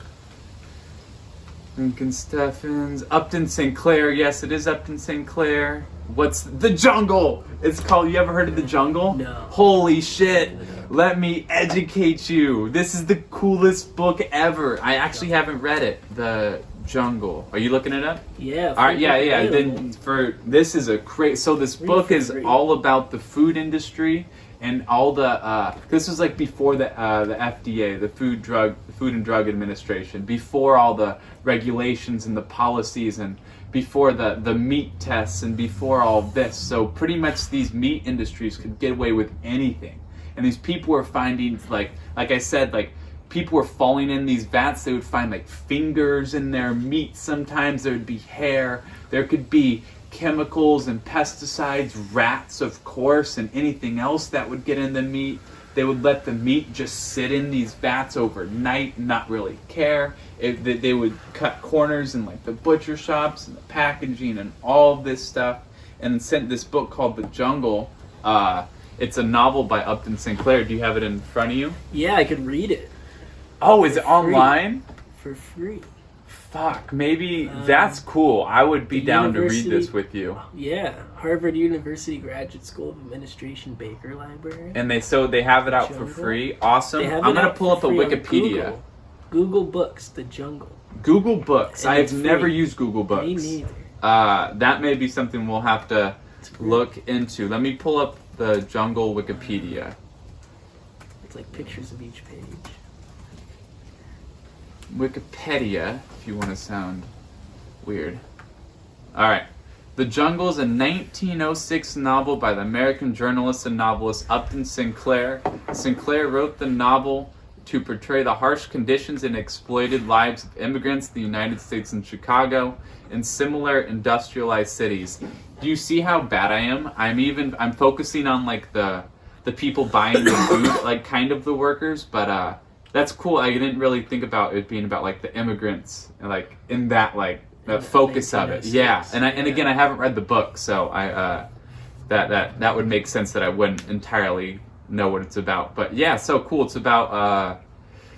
Lincoln Steffens, Upton Sinclair. Yes, it is Upton Sinclair. What's The Jungle? It's called. You ever heard of The Jungle? No. Holy shit! Let me educate you. This is the coolest book ever. I actually haven't read it. The Jungle. Are you looking it up? Yeah. All right. Yeah. Then this is a great. So this book is all about the food industry and all the. This was like before the FDA, the Food and Drug Administration, before all the regulations and the policies, and before the meat tests, and before all this. So pretty much these meat industries could get away with anything. And these people were finding, like I said, like people were falling in these vats. They would find like fingers in their meat. Sometimes there would be hair. There could be chemicals and pesticides, rats, of course, and anything else that would get in the meat. They would let the meat just sit in these vats overnight and not really care. They would cut corners in like the butcher shops and the packaging and all of this stuff. And sent this book called The Jungle. It's a novel by Upton Sinclair. Do you have it in front of you? Yeah, I could read it. Oh, is it online? For free. Fuck, maybe that's cool. I would be down to read this with you. Yeah, Harvard University Graduate School of Administration Baker Library. And they have it out for free. Awesome. I'm gonna pull up a Wikipedia. Google Books, The Jungle. Google Books. And I've never used Google Books. Me neither. That may be something we'll have to look into. Let me pull up the Jungle Wikipedia. It's like pictures of each page. Wikipedia, if you want to sound weird. Alright. The Jungle is a 1906 novel by the American journalist and novelist Upton Sinclair. Sinclair wrote the novel to portray the harsh conditions and exploited lives of immigrants in the United States and Chicago and similar industrialized cities. Do you see how bad I am? I'm focusing on like the people buying the food, like kind of the workers, but that's cool. I didn't really think about it being about like the immigrants and like in that like the focus of it. Yeah. And again, I haven't read the book, so that would make sense that I wouldn't entirely know what it's about. But yeah, so cool. It's about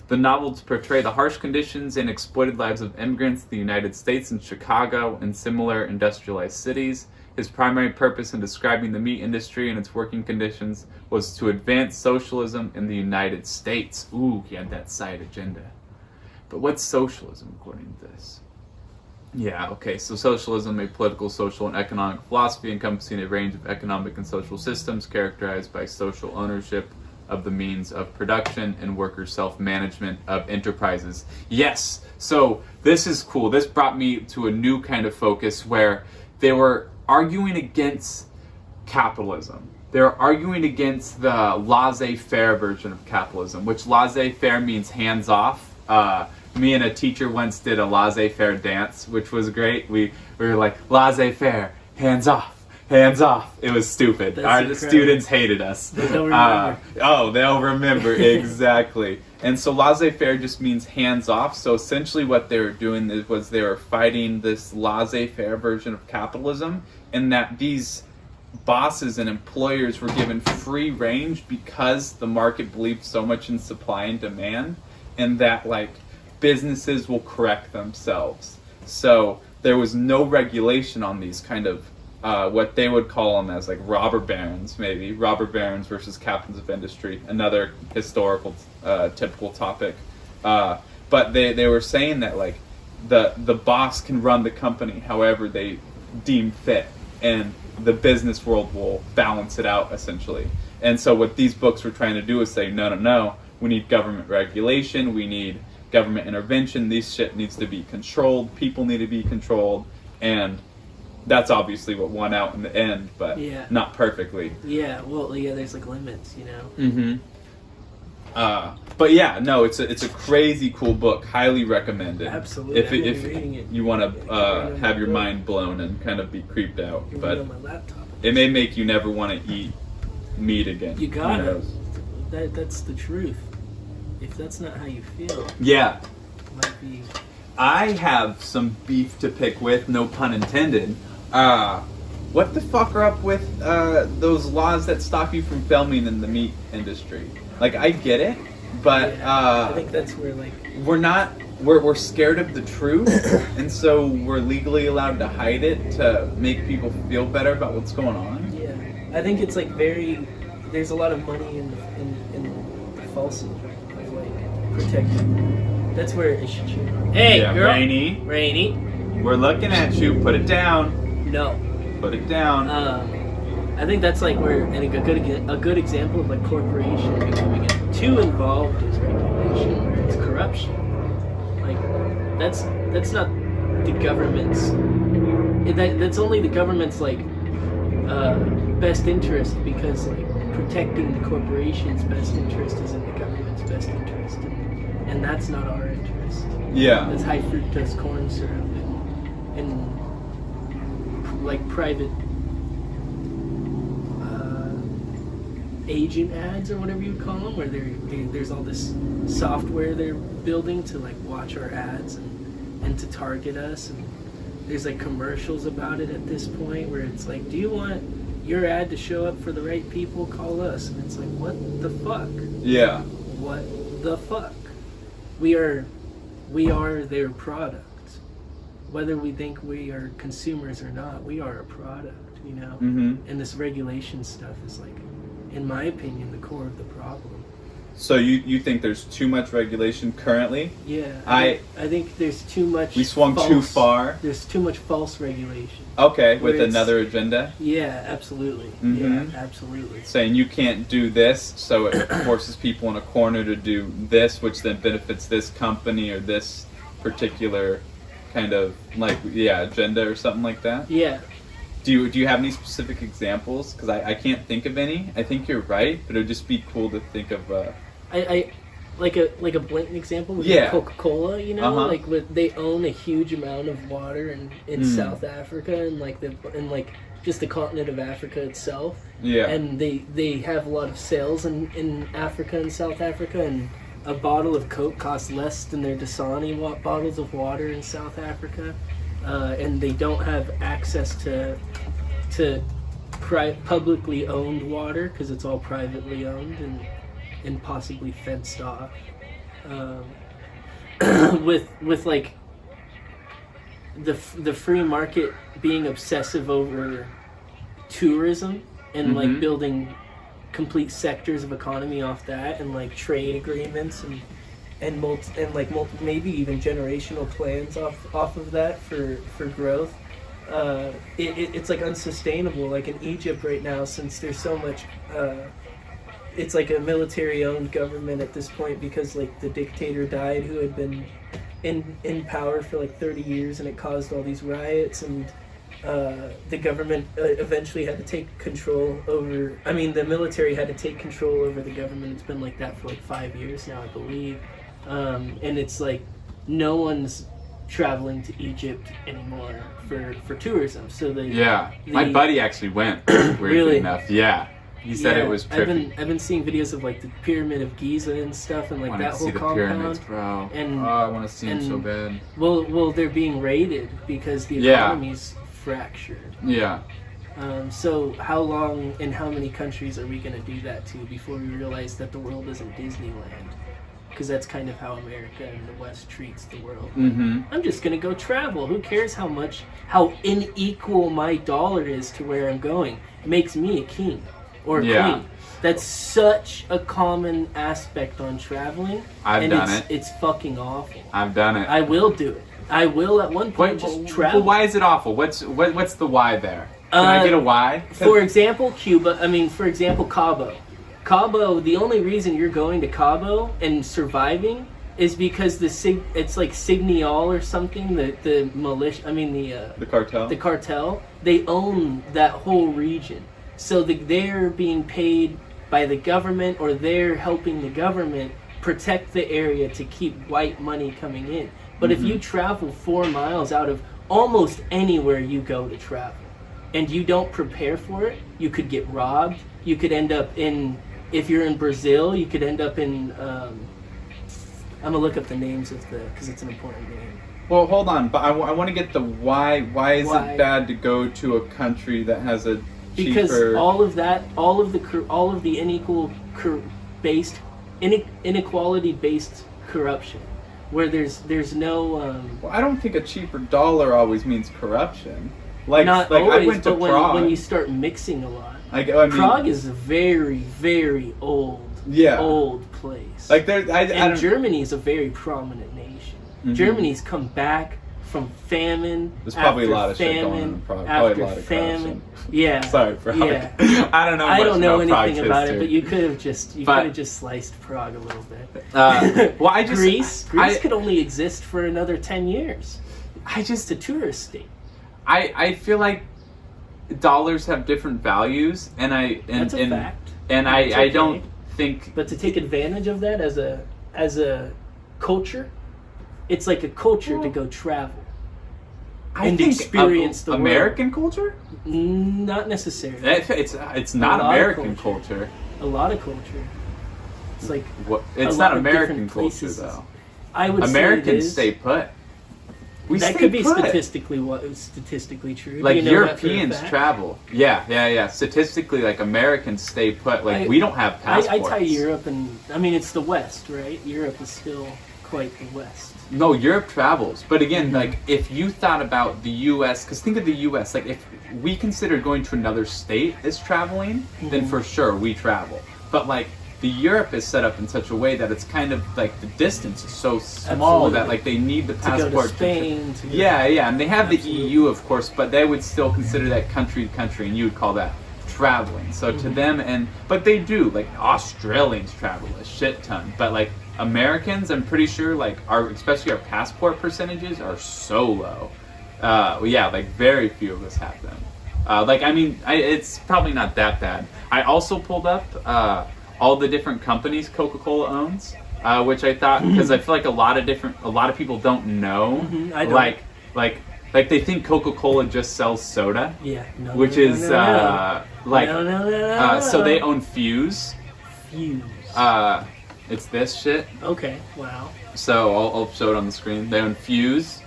the novel to portray the harsh conditions and exploited lives of immigrants in the United States and Chicago and similar industrialized cities. His primary purpose in describing the meat industry and its working conditions was to advance socialism in the United States. Ooh, he had that side agenda. But what's socialism according to this? Yeah, okay, so socialism, a political, social, and economic philosophy encompassing a range of economic and social systems characterized by social ownership of the means of production and worker self-management of enterprises. Yes, so this is cool. This brought me to a new kind of focus where they were arguing against capitalism. They're arguing against the laissez-faire version of capitalism, which laissez-faire means hands-off. Me and a teacher once did a laissez-faire dance, which was great. We were like, laissez-faire, hands off, hands off. It was stupid. Our students hated us. They don't remember. They'll remember, exactly. And so laissez-faire just means hands off. So essentially what they were doing was they were fighting this laissez-faire version of capitalism, in that these bosses and employers were given free range because the market believed so much in supply and demand, and that like businesses will correct themselves. So there was no regulation on these kind of what they would call them as like robber barons, maybe robber barons versus captains of industry, another historical typical topic. But they were saying that like the boss can run the company however they deem fit, and the business world will balance it out essentially. And so what these books were trying to do is say, no, we need government regulation, we need government intervention, this shit needs to be controlled, people need to be controlled, and that's obviously what won out in the end, but not perfectly. Yeah, well, yeah, there's like limits, you know? Mm-hmm. But yeah, no, it's a crazy cool book, highly recommended. Absolutely, if reading it. You want to have your mind blown and kind of be creeped out. You're but on my laptop. It may make you never want to eat meat again. You got it. That's the truth. If that's not how you feel, yeah, it might be. I have some beef to pick with, no pun intended. What the fuck are up with those laws that stop you from filming in the meat industry? Like, I get it, But I think that's where like we're scared of the truth, and so we're legally allowed to hide it to make people feel better about what's going on. yeah, I think it's like there's a lot of money in the falsity of like protecting. That's where it should show. Hey, Yeah, girl. Rainy. We're looking at you. Put it down. No. Put it down. I think that's like where, and a good example of like corporation becoming too involved is regulation, where it's corruption. Like that's not the government's. That's only the government's like best interest, because like protecting the corporation's best interest is in the government's best interest, and that's not our interest. Yeah. That's high fructose corn syrup and like private agent ads or whatever you would call them, where there's all this software they're building to like watch our ads and to target us, and there's like commercials about it at this point where it's like, do you want your ad to show up for the right people? Call us. And it's like, what the fuck? Yeah. What the fuck? We are their product. Whether we think we are consumers or not, we are a product, you know? Mm-hmm. And this regulation stuff is like, in my opinion, the core of the problem. So you think there's too much regulation currently? Yeah. I think there's too much... We swung too far? There's too much false regulation. Okay, with another agenda? Yeah, absolutely. Mm-hmm. Yeah, absolutely. Saying you can't do this, so it forces people in a corner to do this, which then benefits this company or this particular kind of, like, agenda or something like that? Yeah. Do you have any specific examples? Because I can't think of any. I think you're right, but it would just be cool to think of... I like a blatant example with Coca-Cola, you know, like they own a huge amount of water in South Africa and just the continent of Africa itself. Yeah. And they have a lot of sales in Africa and South Africa, and a bottle of Coke costs less than their Dasani bottles of water in South Africa, and they don't have access to publicly owned water because it's all privately owned and possibly fenced off, with like the free market being obsessive over tourism and like building complete sectors of economy off that, and like trade agreements and maybe even generational plans off of that for growth. It's like unsustainable. Like in Egypt right now, since there's so much. It's like a military-owned government at this point, because like the dictator died who had been in power for like 30 years, and it caused all these riots, and the government eventually had to take control over. I mean, the military had to take control over the government. It's been like that for like 5 years now, I believe, and it's like no one's traveling to Egypt anymore for tourism. So my buddy actually went. Weirdly really? Enough, yeah. He said it was trippy. I've been seeing videos of like the Pyramid of Giza and stuff, and like that whole compound. Pyramids, bro. And I want to see them so bad. Well, they're being raided because the economy's fractured. Yeah. So how long and how many countries are we going to do that to before we realize that the world isn't Disneyland? Because that's kind of how America and the West treats the world. Mm-hmm. I'm just going to go travel. Who cares how unequal my dollar is to where I'm going? It makes me a king. Or queen. That's such a common aspect on traveling. I've done it. It's fucking awful. I've done it. I will do it. I will at one point just travel. Well, why is it awful? What's the why there? Can I get a why? For example, Cuba. I mean, for example, Cabo. Cabo. The only reason you're going to Cabo and surviving is because it's like Signal or something. The militia. I mean the cartel. The cartel. They own that whole region. So they're being paid by the government, or they're helping the government protect the area to keep white money coming in. But if you travel 4 miles out of almost anywhere you go to travel, and you don't prepare for it, you could get robbed. You could end up if you're in Brazil, you could end up in, I'm going to look up the names because it's an important name. Well, hold on, but I want to get the why. Why is it bad to go to a country that has a cheaper... Because all of the unequal based inequality-based corruption, where there's no Well, I don't think a cheaper dollar always means corruption. Like, not like always, I went to but Prague. when you start mixing a lot. Like, I mean, Prague is a very, very old place. Like there, I and don't. Germany is a very prominent nation. Mhm. Germany's come back from famine. There's probably a after lot of shit going on in Prague. Probably After a lot of famine. corruption. Yeah. Sorry, Prague. Yeah. I don't know. I much don't know about anything Prague's about it, history. but you could have just sliced Prague a little bit. Well, I just Greece I could only exist for another 10 years. It's a tourist state. I feel like dollars have different values, and That's a fact. And That's I okay. don't think. But to take advantage of that as a culture, it's like a culture to go travel. I and think experience the American culture. Not necessarily. It's not A lot of American culture. culture. A lot of culture. It's like What? a It's lot not of American different culture places. though. I would say it Americans is. stay put. We That stay could be put. statistically true. Like Do you know that for a Europeans fact? travel. Yeah. Statistically, like Americans stay put. Like we don't have I passports. tie Europe and it's the West, right? Europe is still quite the West. No, Europe travels. But again, Mm-hmm. like if you thought about the U.S., because think of the U.S. Like if we considered going to another state as traveling, then Mm-hmm. for sure we travel. But like the Europe is set up in such a way that it's kind of like the distance is so small Absolutely. that like they need the To passport. go to Spain. To go Yeah, and they have Absolutely. the EU, of course, but they would still consider that country to country, and you would call that traveling. So to them, but they do, like Australians travel a shit ton, but like Americans, I'm pretty sure, like especially our passport percentages are so low. Yeah, like very few of us have them. It's probably not that bad. I also pulled up all the different companies Coca-Cola owns, which I thought, because I feel like a lot of people don't know. I don't. Like they think Coca-Cola just sells soda, Yeah. No. which no, is no, no. like No. so they own Fuse. Fuse. It's this shit. Okay. Wow. So I'll show it on the screen. They own Fuse.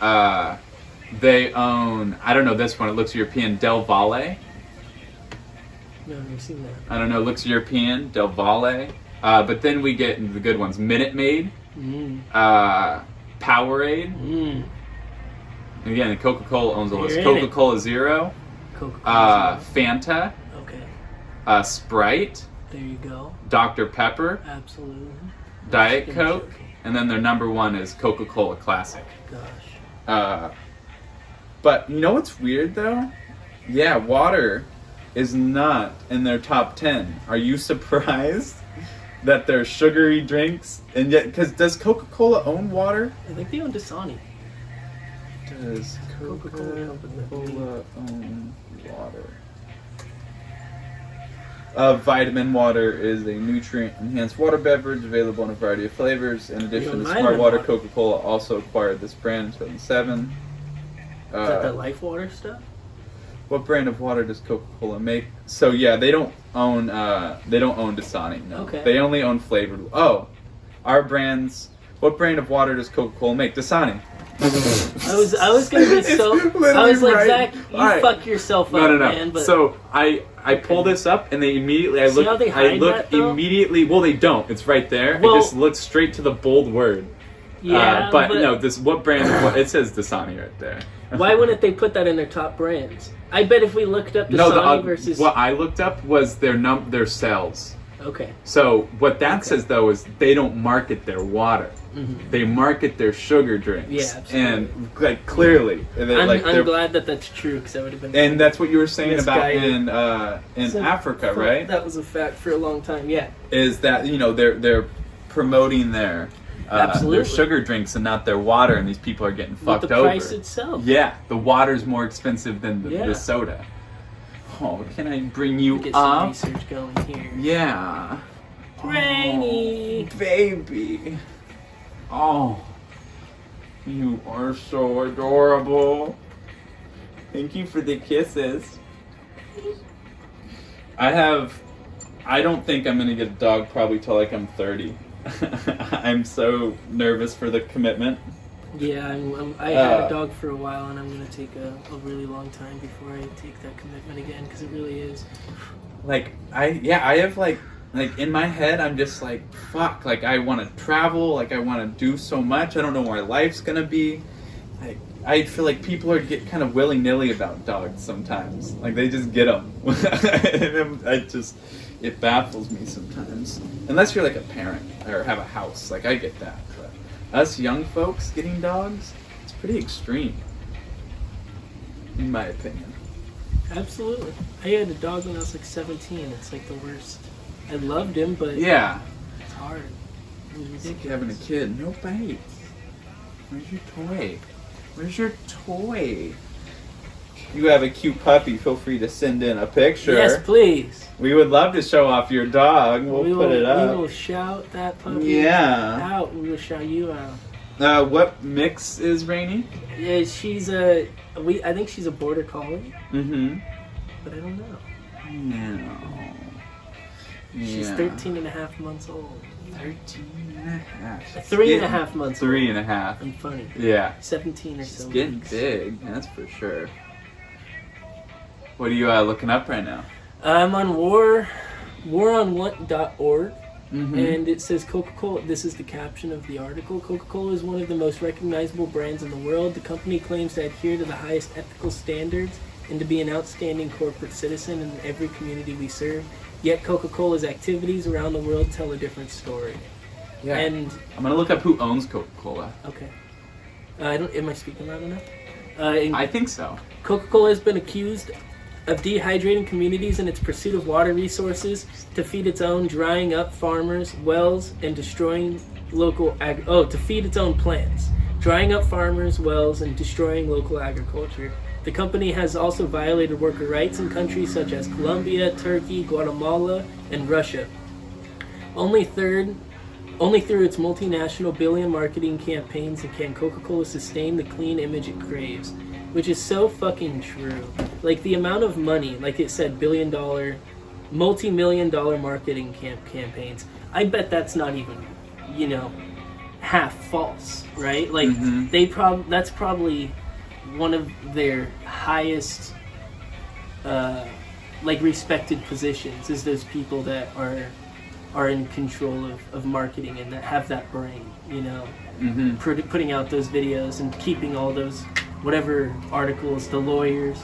They own, I don't know this one. It looks European. Del Valle. No, I've never seen that. I don't know. It looks European. Del Valle. But then we get into the good ones. Minute Maid. Powerade. And again, Coca-Cola owns all this. You're in it. Coca-Cola Zero. Coca-Cola. Fanta. Okay. Sprite. There you go. Dr. Pepper. Absolutely. Diet Skim Coke. joking. And then their number one is Coca-Cola Classic. Gosh. But you know what's weird though? Yeah, water is not in their top 10. Are you surprised that they're sugary drinks? And yet, does Coca-Cola own water? I think they own Dasani. Does Coca-Cola Coca-Cola own water? Vitamin water is a nutrient-enhanced water beverage available in a variety of flavors. In addition to Smart vitamin Water, water. Coca-Cola also acquired this brand in 2007. Is that the Life Water stuff? What brand of water does Coca-Cola make? So yeah, they don't own Dasani. No, Okay. They only own flavored. Oh, our brands. What brand of water does Coca-Cola make? Dasani. I was gonna be so. It's I was literally like, right. Zach, you All right. fuck yourself up, No. man. But So I pull this up and they immediately See how they hide that, though? immediately. Well, they don't. It's right there. Well- It just looks straight to the bold word. yeah, but no. What brand? It says Dasani right there. Why wouldn't they put that in their top brands? I bet if we looked up Dasani versus what I looked up was their sales. okay, So what that says though is they don't market their water. They market their sugar drinks. Yeah, absolutely. And like clearly, I'm glad that that's true because that would have been. And that's what you were saying about Misguided. in So, Africa, right? That was a fact for a long time. Yeah, Is that they're promoting their Absolutely. sugar drinks and not their water, and these people are getting with fucked the over. price itself. Yeah, the water's more expensive than Yeah. the soda. Oh, can I bring you Get some up? research going here. Yeah. Rainy. Oh, baby. Oh, you are so adorable. Thank you for the kisses. I don't think I'm gonna get a dog probably till like I'm 30. I'm so nervous for the commitment. Yeah, I had a dog for a while, and I'm gonna take a really long time before I take that commitment again because it really is. Like I have like like in my head, I'm just like, fuck, like I want to travel, like I want to do so much. I don't know where my life's gonna be. I feel like people are get kind of willy-nilly about dogs sometimes. Like they just get them. It baffles me sometimes. Unless you're like a parent or have a house, like I get that. But us young folks getting dogs, it's pretty extreme, in my opinion. Absolutely. I had a dog when I was like 17. It's like the worst. I loved him, but Yeah. it's hard. It was It's ridiculous. like having a kid. No bite. Where's your toy? Where's your toy? You have a cute puppy. Feel free to send in a picture. Yes, please. We would love to show off your dog. We'll put it up. We will shout that puppy Yeah. out. We will shout you out. What mix is Rainy? Yeah, she's a. I think she's a border collie, Mm-hmm. but I don't know. No. She's Yeah. 13 and a half months old. 13 and a half. 3.5 months old. 3.5. I'm funny. Yeah. 17 or It's so. getting weeks. big, that's for sure. What are you looking up right now? I'm on waronwhat.org. Mm-hmm. And it says Coca-Cola, this is the caption of the article, Coca-Cola is one of the most recognizable brands in the world. The company claims to adhere to the highest ethical standards and to be an outstanding corporate citizen in every community we serve. Yet Coca-Cola's activities around the world tell a different story. Yeah. And, I'm gonna look up who owns Coca-Cola. okay. Am I speaking loud enough? I think so. Coca-Cola has been accused of dehydrating communities in its pursuit of water resources to feed its own drying up farmers' wells and destroying to feed its own plants, drying up farmers' wells and destroying local agriculture. The company has also violated worker rights in countries such as Colombia, Turkey, Guatemala, and Russia. Only through its multinational billion marketing campaigns can Coca-Cola sustain the clean image it craves. Which is so fucking true. Like the amount of money, like it said, multi-million-dollar marketing campaigns. I bet that's not even, half false, right? Like that's probably one of their highest, respected positions. Is those people that are in control of marketing and that have that brain, putting out those videos and keeping all those. Whatever articles, the lawyers,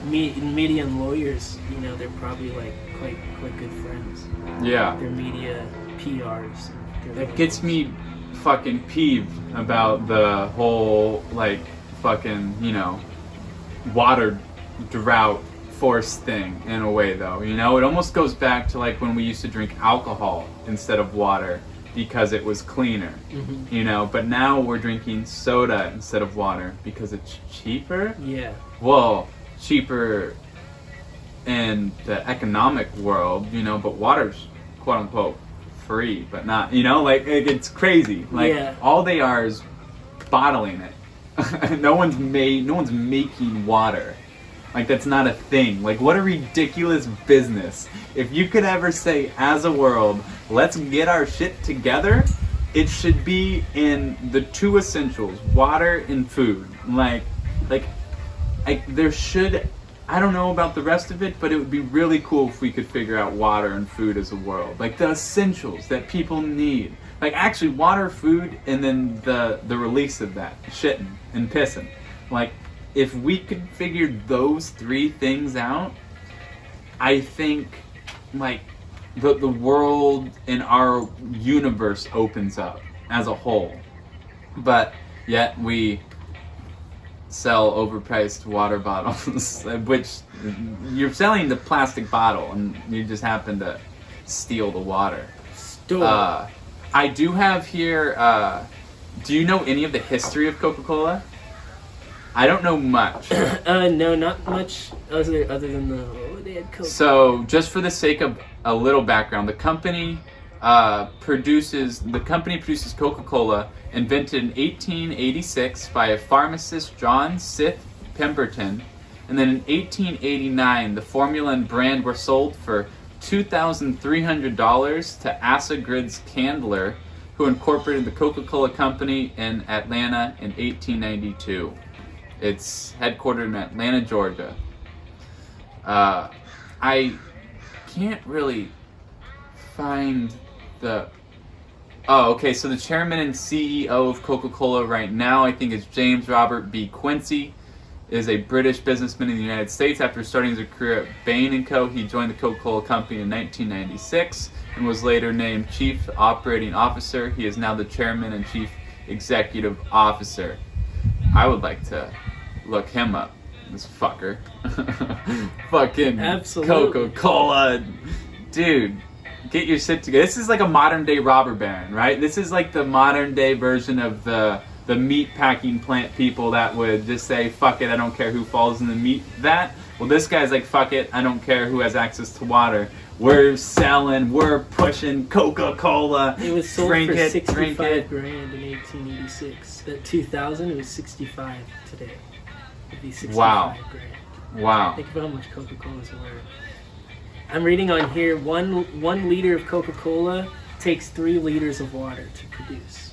media and lawyers, they're probably like quite good friends. Yeah. They're media PRs. That gets me fucking peeved about the whole water drought force thing in a way though. It almost goes back to like when we used to drink alcohol instead of water. Because it was cleaner, but now we're drinking soda instead of water because it's cheaper. Yeah. Well, cheaper in the economic world, but water's quote unquote free, but not, it's crazy. All they are is bottling it. No one's making water. That's not a thing. What a ridiculous business. If you could ever say, as a world, let's get our shit together, it should be in the two essentials, water and food. There should, I don't know about the rest of it, but it would be really cool if we could figure out water and food as a world. The essentials that people need. Actually, water, food, and then the release of that. Shitting and pissing. If we could figure those three things out, I think, the world and our universe opens up as a whole. But yet we sell overpriced water bottles, which you're selling the plastic bottle, and you just happen to steal the water. I do have here, do you know any of the history of Coca-Cola? I don't know much. No, not much other than they had Coke. So, just for the sake of a little background, the company produces Coca-Cola, invented in 1886 by a pharmacist, John Sith Pemberton, and then in 1889 the formula and brand were sold for $2,300 to Asagrid's Candler, who incorporated the Coca-Cola Company in Atlanta in 1892. It's headquartered in Atlanta, Georgia. I can't really find the... Oh, okay, so the chairman and CEO of Coca-Cola right now, I think, is James Robert B. Quincy, is a British businessman in the United States. After starting his career at Bain & Co., he joined the Coca-Cola Company in 1996 and was later named Chief Operating Officer. He is now the Chairman and Chief Executive Officer. I would like to look him up, this fucker. Fucking Absolutely. Coca-Cola. Dude, get your shit together. This is like a modern day robber baron, right? This is like the modern day version of the meat packing plant people that would just say, fuck it, I don't care who falls in the meat vat. Well, this guy's like, fuck it, I don't care who has access to water. We're selling, we're pushing Coca-Cola. It was sold drink for it, 65 drink it. grand in 1886. At 2000, it was 65 today. It'd be 65 Wow. grand. Wow. Think about how much Coca-Cola's worth. I'm reading on here, one liter of Coca-Cola takes 3 liters of water to produce.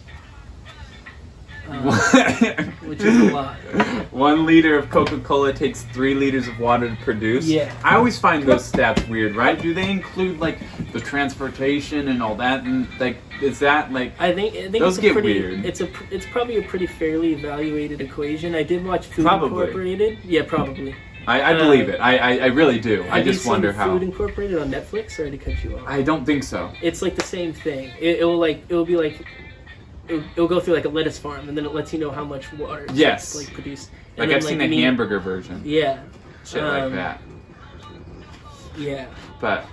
Which is a lot. 1 liter of Coca-Cola takes 3 liters of water to produce. Yeah. I always find those stats weird, right? Do they include like the transportation and all that? And like, is that like? I think those it's get pretty, weird. It's probably a pretty fairly evaluated equation. I did watch Food Probably. Incorporated. Yeah, probably. I believe it. I really do. I Have you just seen wonder how. Food Incorporated on Netflix? Sorry to cut you off. I don't think so. It's like the same thing. It'll go through like a lettuce farm, and then it lets you know how much water Yes. it's like produced. And Like then, I've seen the meat- hamburger version. Yeah. Shit like that. Yeah. But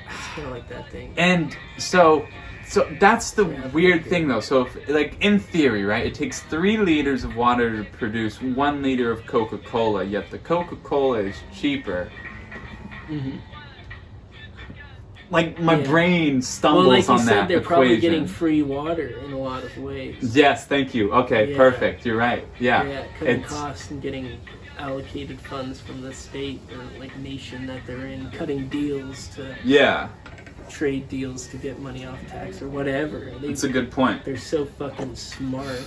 It's kind of like that thing. and so that's the Yeah, weird okay. thing though. So if, like in theory, right, it takes 3 liters of water to produce 1 liter of Coca-Cola, yet the Coca-Cola is cheaper. Mm-hmm. Like my Yeah. brain stumbles Well, like you on said, that they're equation. probably getting free water in a lot of ways. Yes, thank you. Okay, Yeah. perfect. You're right. Yeah. Yeah, cutting It's costs and getting allocated funds from the state or like nation that they're in, cutting deals to yeah. trade deals to get money off tax or whatever. It's a good point. They're so fucking smart.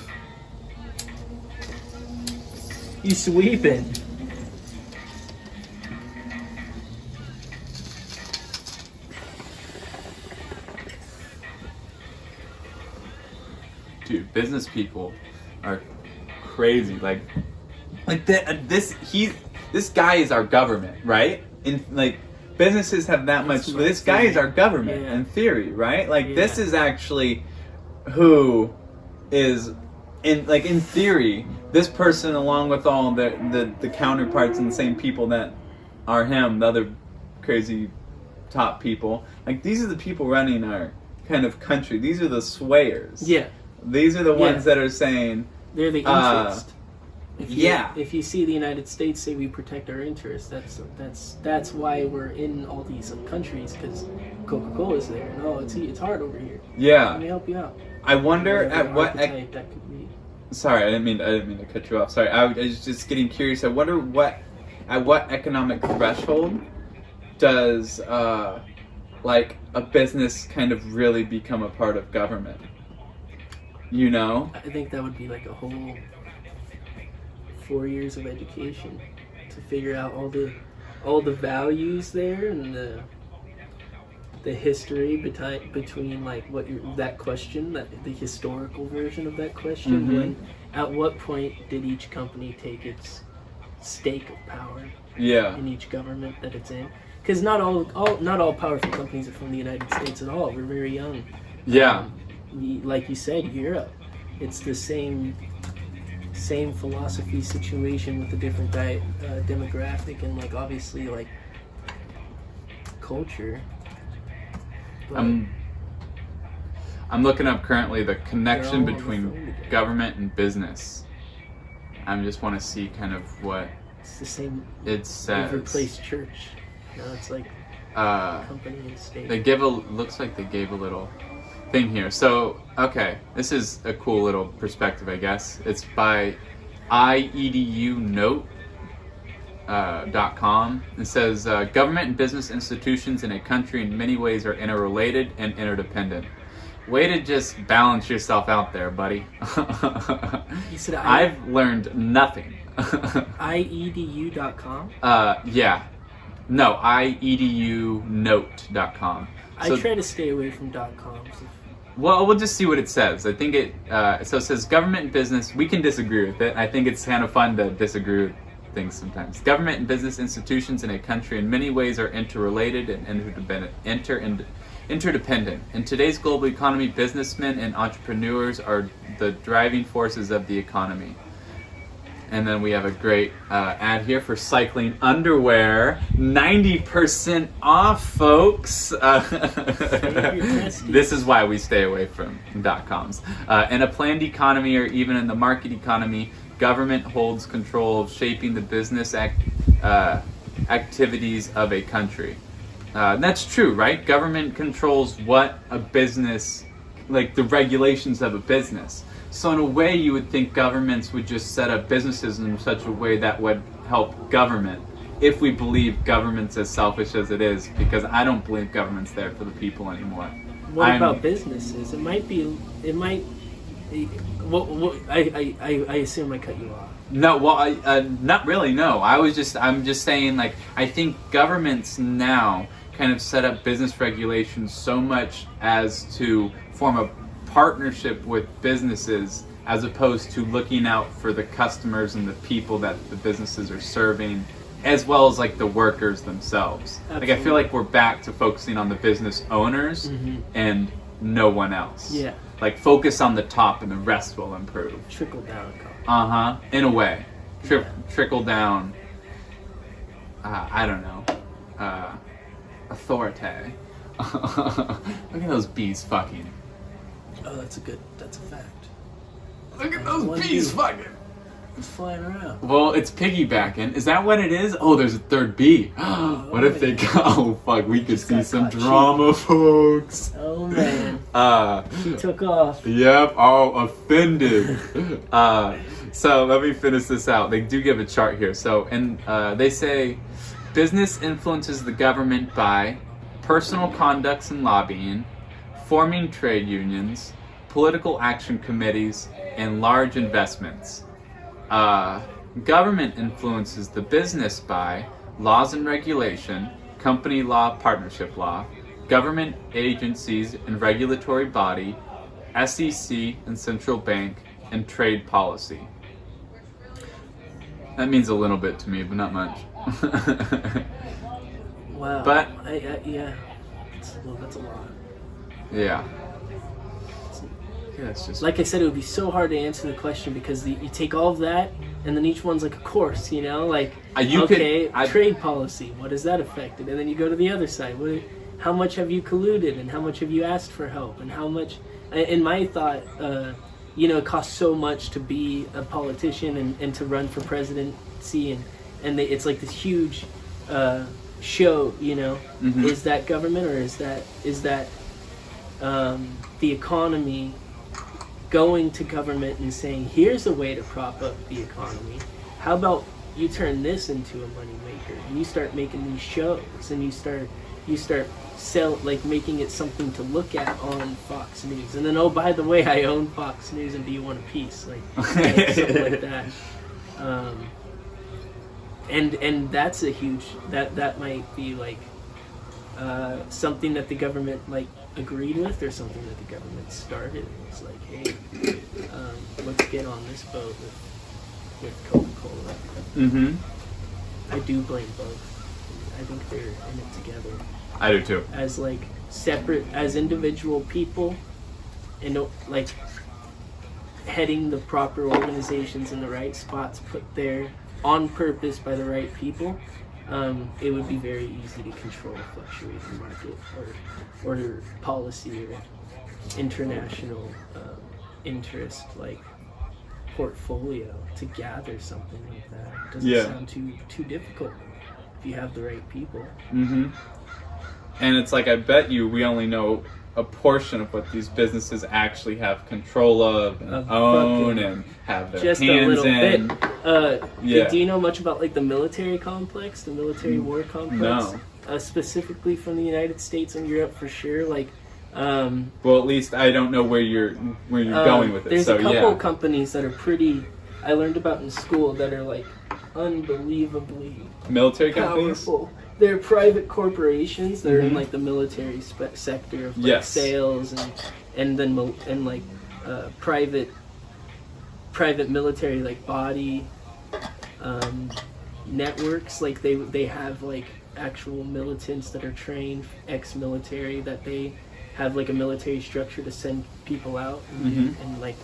You sweeping? Dude, business people are crazy. Like this guy is our government, right? In like businesses have that much. That's This guy is our government Yeah. in theory, right? Like Yeah. this is actually who is in theory. This person, along with all the counterparts and the same people that are him, the other crazy top people. Like these are the people running our kind of country. These are the swayers. Yeah, These are the Yeah. ones that are saying, they're the interest. If you see the United States say we protect our interests, that's why we're in all these countries, because Coca-Cola is there. No, it's hard over here. Let yeah. me help you out. I wonder Whatever at what. archetype that could be. Sorry, I didn't mean to cut you off. Sorry, I was just getting curious. I wonder at what economic threshold does like a business kind of really become a part of government? You know? I think that would be like a whole 4 years of education to figure out all the values there and the history between like that question, the historical version of that question. Mhm. When at what point did each company take its stake of power Yeah. in each government that it's in? Because not all powerful companies are from the United States at all. We're very young. Yeah. Like you said, Europe, it's the same philosophy situation with a different demographic and like obviously like culture. But I'm looking up currently the connection all on the phone between together. government and business. I just want to see kind of what It's the same. it We've says. replaced church. Now it's like Uh, company and state. looks like they gave a little thing here. So, okay, this is a cool little perspective, I guess. It's by IEDUnote.com. It says, government and business institutions in a country in many ways are interrelated and interdependent. Way to just balance yourself out there, buddy. You said I've learned nothing. IEDU.com? Yeah. No, IEDUnote.com. I try to stay away from .coms. Well, we'll just see what it says. I think so it says government and business. We can disagree with it. I think it's kind of fun to disagree with things sometimes. Government and business institutions in a country in many ways are interrelated and interdependent. In today's global economy, businessmen and entrepreneurs are the driving forces of the economy. And then we have a great ad here for cycling underwear. 90% off, folks. This is why we stay away from .coms. In a planned economy or even in the market economy, government holds control of shaping the business activities of a country. That's true, right? Government controls what a business, like the regulations of a business. So in a way, you would think governments would just set up businesses in such a way that would help government, if we believe government's as selfish as it is, because I don't believe government's there for the people anymore. What about businesses? I assume I cut you off. No, well, not really, no. I'm just saying, like, I think governments now kind of set up business regulations so much as to form a partnership with businesses as opposed to looking out for the customers and the people that the businesses are serving, as well as like the workers themselves. Absolutely. Like I feel like we're back to focusing on the business owners and no one else. Yeah. Like focus on the top and the rest will improve. Trickle down. In a way. Trickle down. I don't know. Authority. Look at those bees fucking. Oh, that's a fact. Look at those bees fucking. It's flying around. Well, it's piggybacking. Is that what it is? Oh, there's a third bee. What if they go? Oh, fuck, we could see some drama, folks. Oh, man. She took off. Yep. Oh, offended. So let me finish this out. They do give a chart here. So, and they say business influences the government by personal conducts and lobbying, forming trade unions, political action committees, and large investments. Government influences the business by laws and regulation, company law, partnership law, government agencies and regulatory body, SEC and central bank, and trade policy. That means a little bit to me, but not much. Wow. But yeah, that's a lot. Yeah. Yeah, it's just like I said, it would be so hard to answer the question because you take all of that and then each one's like a course, you know, like trade policy, what has that affected? And then you go to the other side, how much have you colluded and how much have you asked for help and how much? In my thought, it costs so much to be a politician and to run for presidency and it's like this huge show, you know. Is that government or is that the economy going to government and saying, here's a way to prop up the economy. How about you turn this into a moneymaker and you start making these shows and you start making it something to look at on Fox News. And then, oh, by the way, I own Fox News and do you want a piece? Like something like that. And that's a huge, that might be like something that the government like agreed with or something that the government started. It's like, hey, let's get on this boat with Coca-Cola. I do blame both. I think they're in it together. I do too. As like separate, as individual people, and like heading the proper organizations in the right spots, put there on purpose by the right people. It would be very easy to control a fluctuating market or policy or international interest like portfolio to gather something like that. It doesn't sound too difficult if you have the right people. And it's like, I bet you we only know a portion of what these businesses actually have control of and own and have their just hands a little in. Bit. Do you know much about like the military complex, the military war complex? No. Specifically from the United States and Europe for sure. Like, well, at least I don't know where you're going with it. There's a couple of companies that are I learned about in school that are like unbelievably military companies. Powerful. they're private corporations that are in Mhm. like the military sector of like Yes. sales and then like private military like body networks. Like they have like actual militants that are trained, ex-military, that they have like a military structure to send people out and like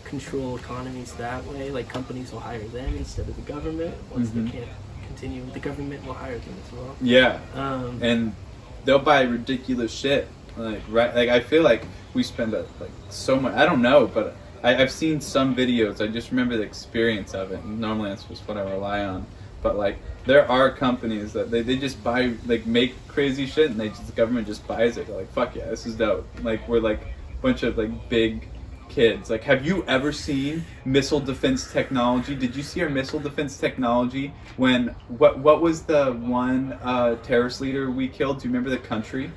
control economies that way. Like companies will hire them instead of the government. Once they can't continue, the government will hire them as well. Yeah. Um, And they'll buy ridiculous shit. Like right, like I feel like we spend like so much. I don't know, but I've seen some videos. I just remember the experience of it. And normally that's just what I rely on. But like there are companies that they just buy, like make crazy shit, and the government just buys it. They're like, fuck yeah, this is dope. Like we're like a bunch of like big kids. Like, have you ever seen missile defense technology? Did you see our missile defense technology when what was the one terrorist leader we killed? Do you remember the country?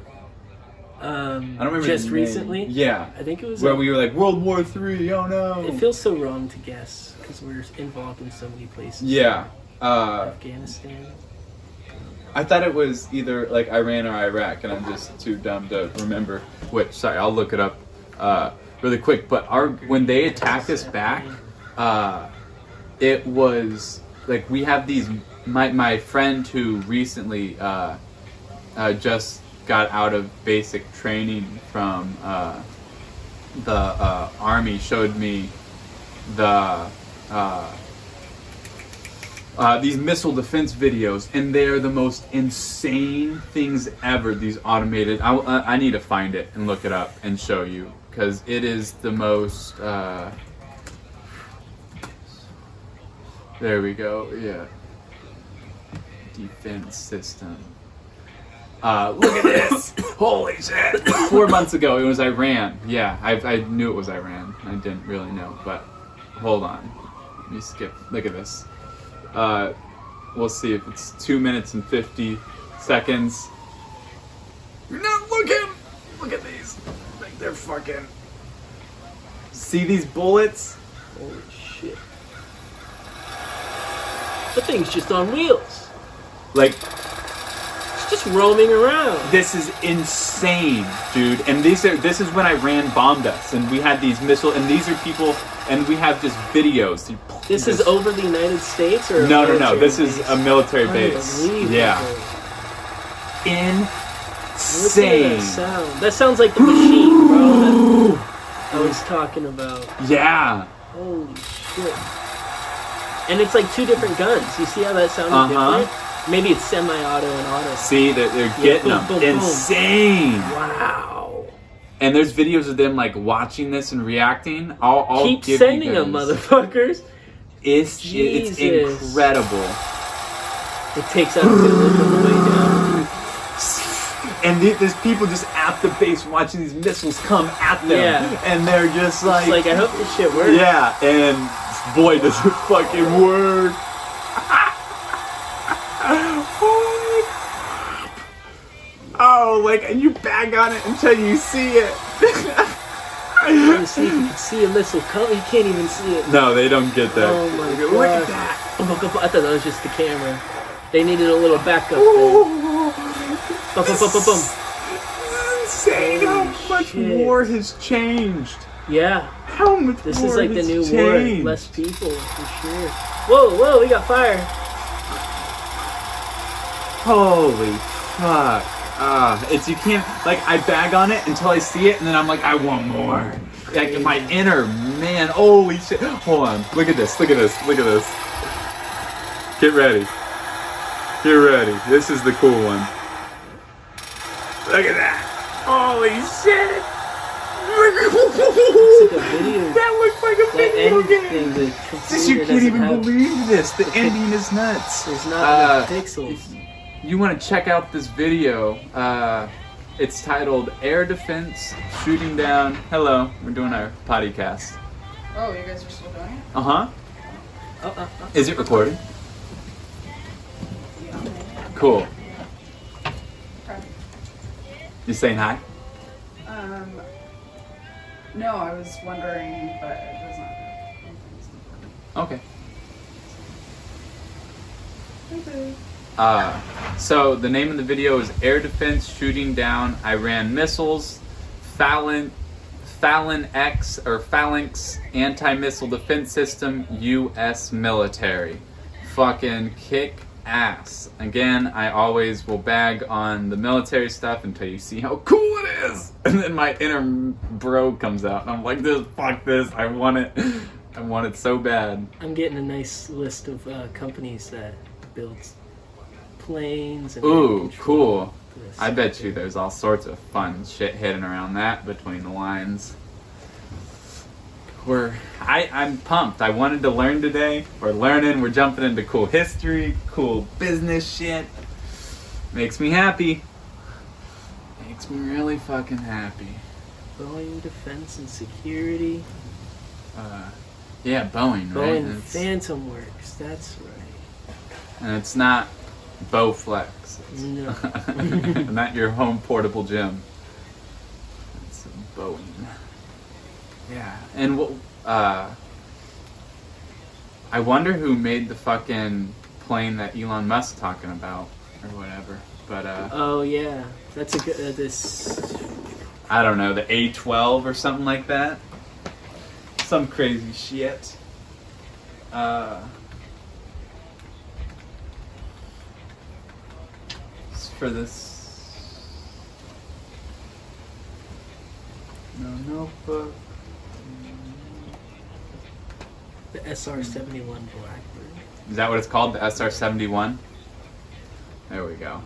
I don't remember. Just the name. recently? Yeah. I think it was where we were like World War III. Oh no. It feels so wrong to guess because we're involved in so many places. Yeah. Afghanistan. I thought it was either like Iran or Iraq, and I'm just too dumb to remember which. Sorry, I'll look it up really quick. But when they attacked us back, it was like we have these. My friend who recently just got out of basic training from the army showed me the these missile defense videos, and they're the most insane things ever. These automated. I need to find it and look it up and show you, because it is the most. There we go. Yeah. Defense system. Look at this! Holy shit! 4 months ago, it was Iran. Yeah, I knew it was Iran. I didn't really know, but hold on. Let me skip. Look at this. We'll see if it's 2 minutes and 50 seconds. You're not looking! Look at these. Like they're fucking. See these bullets? Holy shit. The thing's just on wheels. Like. Just roaming around. This is insane, dude. And this is when Iran bombed us, and we had these missiles, and these are people, and we have just videos. This is over the United States, or no. This is a military base. Yeah. Insane. That sounds like the machine, bro. That I was talking about. Yeah. Holy shit. And it's like two different guns. You see how that sounded different? Maybe it's semi-auto and auto. See, they're getting them. Boom. Insane. Wow. And there's videos of them like watching this and reacting. I'll keep give sending you them, motherfuckers. It's incredible. It takes out a village on the way down. And there's people just at the base watching these missiles come at them. Yeah. And they're just like... It's like, I hope this shit works. Yeah, and boy, does it fucking work. Oh, like, and you bang on it until you see it. You see, if you can see a missile come, you can't even see it. No, they don't get that. Oh my god. Look at that. I thought that was just the camera. They needed a little backup there. Boom. This is insane how much shit. war has changed. Yeah. How much This war is like the has new changed. war. Less people, for sure. Whoa, we got fire. Holy fuck. It's, you can't, like, I bag on it until I see it, and then I'm like, I want more. Like, my inner man, holy shit. Hold on, look at this. Get ready. This is the cool one. Look at that. Holy shit. It's like a video. That looks like a video game. You can't even believe this. The ending is nuts. There's not enough pixels. You want to check out this video, it's titled Air Defense Shooting Down. Hello, we're doing our podcast. Oh, you guys are still doing it? Uh-huh. Is it recording? Yeah. Cool. Okay. You saying hi? No, I was wondering, but it doesn't. Okay. Okay. So the name of the video is Air Defense Shooting Down Iran Missiles, Phalanx Anti-Missile Defense System, U.S. Military. Fucking kick ass. Again, I always will bag on the military stuff until you see how cool it is. And then my inner bro comes out and I'm like, fuck this, I want it. I want it so bad. I'm getting a nice list of companies that build planes and Ooh, cool. This. I bet you there's all sorts of fun shit hidden around that between the lines. I'm pumped. I wanted to learn today. We're learning. We're jumping into cool history, cool business shit. Makes me happy. Makes me really fucking happy. Boeing Defense and Security. Yeah, Boeing, right? Boeing Phantom Works. That's right. And it's not Bowflex. No. Not your home portable gym. It's Boeing. Yeah, and I wonder who made the fucking plane that Elon Musk's talking about, or whatever. But oh yeah, that's a good. This. I don't know, the A-12 or something like that. Some crazy shit. For this. No notebook. The SR-71 Blackbird. Is that what it's called? The SR-71? There we go.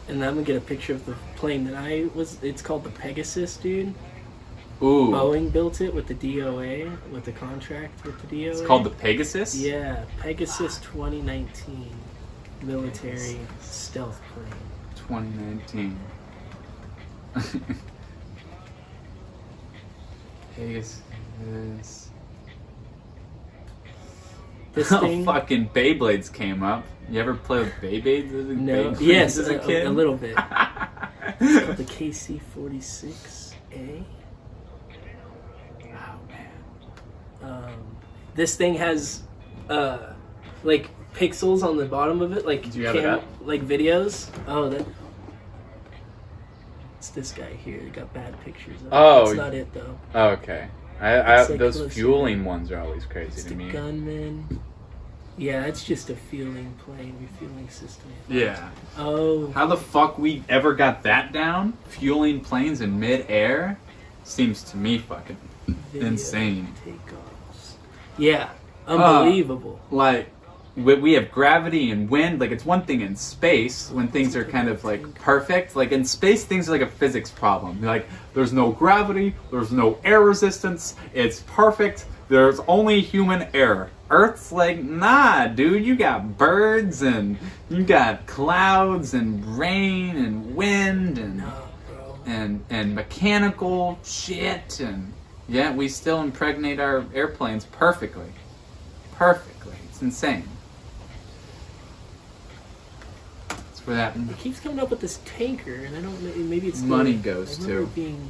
And I'm gonna get a picture of the plane that it's called the Pegasus, dude. Ooh. Boeing built it with the DOA, with the contract with the DOA. It's called the Pegasus? Yeah, Pegasus 2019 military stealth plane. 2019. Pegasus. This thing. Fucking Beyblades came up. You ever play with Beyblades as a, No. Beyblades Yes, as a kid? a little bit. It's called the KC-46A. Oh man. This thing has like pixels on the bottom of it, like Do you have it up? like videos. Oh, it's this guy here. He got bad pictures of it. Oh. That's not it though. Oh, okay. I It's like those close fueling to- ones are always crazy It's to the me. gunman. Yeah, it's just a fueling plane, refueling system. Yeah. Oh. How the fuck we ever got that down? Fueling planes in mid-air? Seems to me fucking Video insane. takeoffs. Yeah, unbelievable. Like, we have gravity and wind. Like, it's one thing in space when things are kind of like perfect. Like in space, things are like a physics problem. Like, there's no gravity, there's no air resistance. It's perfect. There's only human error. Earth's like, nah, dude. You got birds and you got clouds and rain and wind and No, bro. and mechanical shit, and yeah, we still impregnate our airplanes perfectly. It's insane. That's where that It keeps coming up with this tanker, and I don't know. Maybe it's money the- goes I remember to. Being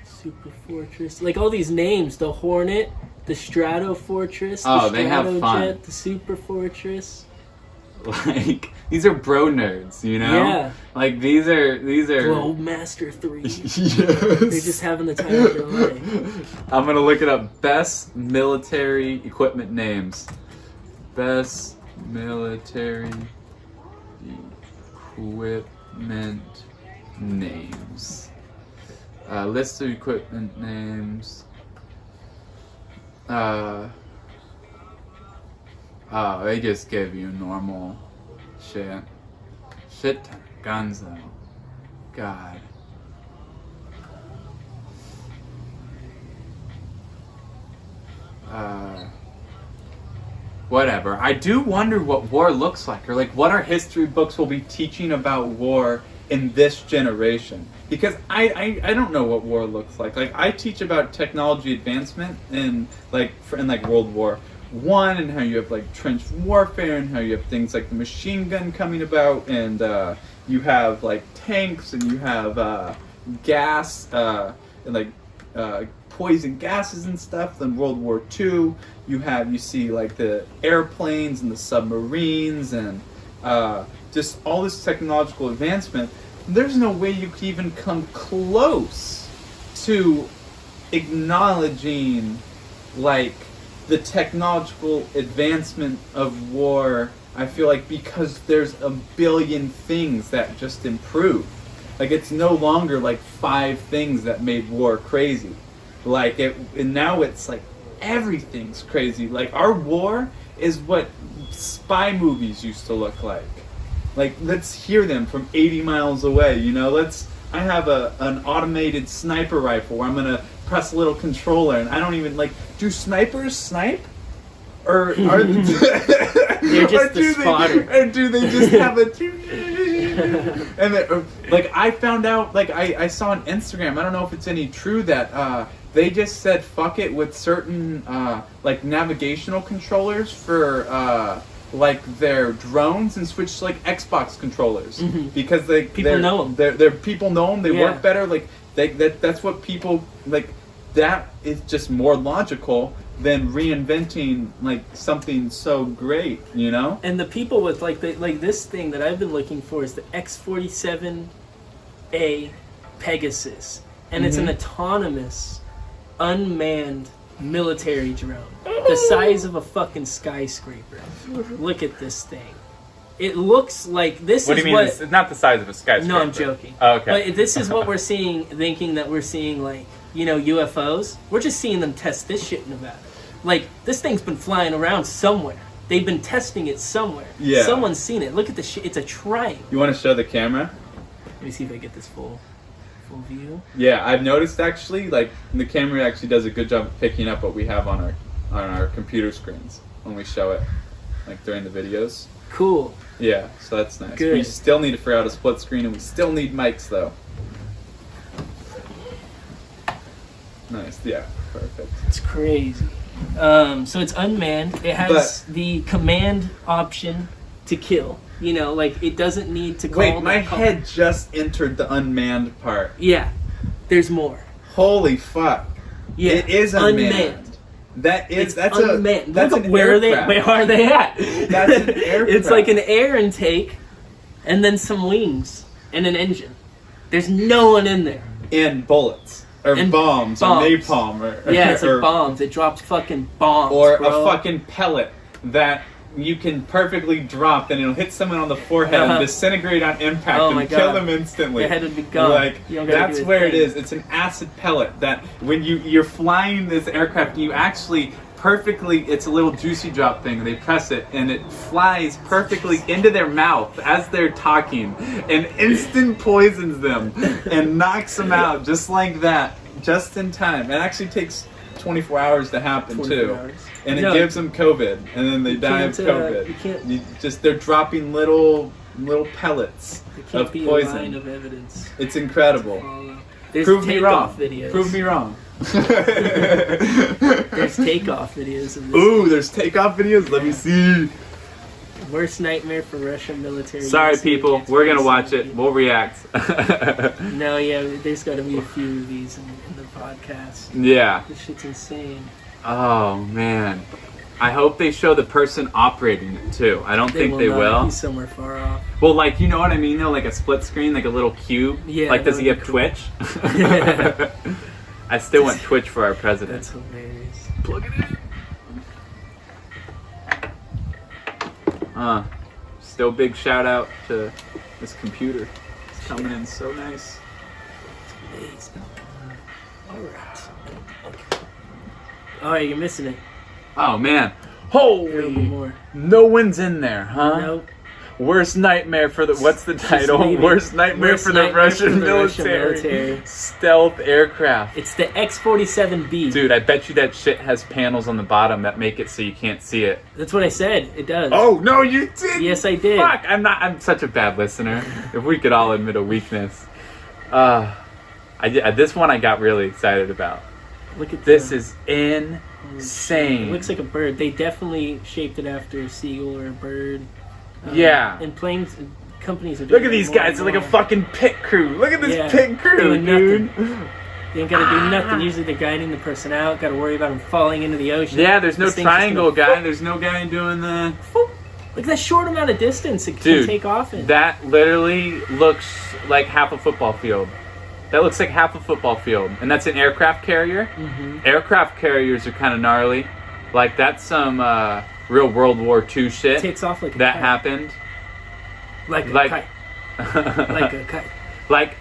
Super Fortress, like all these names: the Hornet, the Strato Fortress, the Oh, they have Stratojet, fun. the Super Fortress. Like, these are bro nerds, you know? Yeah. Like, these are Globemaster 3. Yes. They're just having the time of their life. I'm gonna look it up. Best military equipment names. Best military equipment names. List of equipment names. Oh, they just give you normal shit. Shit ton of guns though. God. Whatever. I do wonder what war looks like, or like what our history books will be teaching about war in this generation. Because I don't know what war looks like. Like, I teach about technology advancement in World War I, and how you have like trench warfare, and how you have things like the machine gun coming about, and you have like tanks, and you have gas and like poison gases and stuff. Then World War II, you see like the airplanes and the submarines and just all this technological advancement. There's no way you could even come close to acknowledging like the technological advancement of war. I feel like because there's a billion things that just improve. Like it's no longer like 5 things that made war crazy. Like and now it's like everything's crazy. Like our war is what spy movies used to look like. Like let's hear them from 80 miles away. You know, I have an automated sniper rifle where I'm gonna press a little controller, and I don't even like. Do snipers snipe? Or are they're just the spotter? Or do they just have a and like I found out, like I saw on Instagram, I don't know if it's any true, that they just said fuck it with certain like navigational controllers for like their drones and switched to like Xbox controllers because people know them. They're people know them. They work better. Like that's what people like. That is just more logical than reinventing like something so great, you know. And the people with like this thing that I've been looking for is the X-47A Pegasus, and it's an autonomous, unmanned military drone, the size of a fucking skyscraper. Look at this thing. It looks like this. What do you mean? It's not the size of a skyscraper. No, I'm joking. Oh, okay. But this is what we're seeing, thinking that we're seeing like, you know, UFOs. We're just seeing them test this shit in Nevada. Like, this thing's been flying around somewhere. They've been testing it somewhere. Yeah. Someone's seen it. Look at the shit. It's a triangle. You want to show the camera? Let me see if I get this full view. Yeah, I've noticed actually, like the camera actually does a good job of picking up what we have on our computer screens when we show it, like during the videos. Cool. Yeah, so that's nice. Good. We still need to figure out a split screen, and we still need mics though. Nice. Yeah. Perfect. It's crazy. So it's unmanned. It has the command option to kill. You know, like it doesn't need to call. Wait, my head just entered the unmanned part. Yeah. There's more. Holy fuck. Yeah. It is unmanned. That's unmanned. That's Look, an where aircraft. Where are they at? That's an aircraft. It's like an air intake, and then some wings and an engine. There's no one in there. And bullets. Or bombs. Or napalm. Yeah, it's like bombs. It drops fucking bombs. Or bro. a fucking pellet that you can perfectly drop, and it'll hit someone on the forehead and disintegrate on impact and kill them instantly. Their head would be gone. Like, that's where it is. It's an acid pellet that when you're flying this aircraft, you actually perfectly, it's a little juicy drop thing. They press it and it flies perfectly into their mouth as they're talking and instant poisons them and knocks them out just like that, just in time. It actually takes 24 hours to happen too. Hours. And it gives them COVID, and then they die of COVID. They're dropping little pellets of poison. A line of evidence. It's incredible. Prove me wrong. Videos. Prove me wrong. There's takeoff videos of this. Ooh, there's takeoff videos? Let me see. Worst nightmare for Russian military. Sorry, people. We're going to watch it. We'll react. No, yeah, there's got to be a few of these in the podcast. Yeah. This shit's insane. Oh, man. I hope they show the person operating it, too. I don't think they will. He's somewhere far off. Well, like, you know what I mean, though? Like a split screen, like a little cube. Yeah. Like, does he have Twitch? I still want Twitch for our president. That's hilarious. Plug it in. Still big shout out to this computer. It's coming in so nice. It's amazing. Alright. Alright, you're missing it. Oh man. Holy more. No one's in there, huh? Nope. Worst nightmare for the what's the title? Worst nightmare for the Russian military. Stealth aircraft. It's the X-47B. Dude, I bet you that shit has panels on the bottom that make it so you can't see it. That's what I said. It does. Oh no, you did. Yes, I did. Fuck, I'm such a bad listener. If we could all admit a weakness. This one I got really excited about. Look at this. Is insane. It looks like a bird. They definitely shaped it after a seagull or a bird. Yeah. And planes, companies are doing Look at these guys. They're like a fucking pit crew. Look at this pit crew, dude. You ain't gotta do nothing. Usually they're guiding the person out. Gotta worry about them falling into the ocean. Yeah, there's no This thing's just triangle gonna- guy. There's no guy doing the... Look at that short amount of distance it Dude, can take off in. that literally looks like half a football field. That looks like half a football field. And that's an aircraft carrier. Mm-hmm. Aircraft carriers are kind of gnarly. Like, that's some real World War II shit Takes off like a that kite. happened. Like a Like- kite. Like a kite. Like,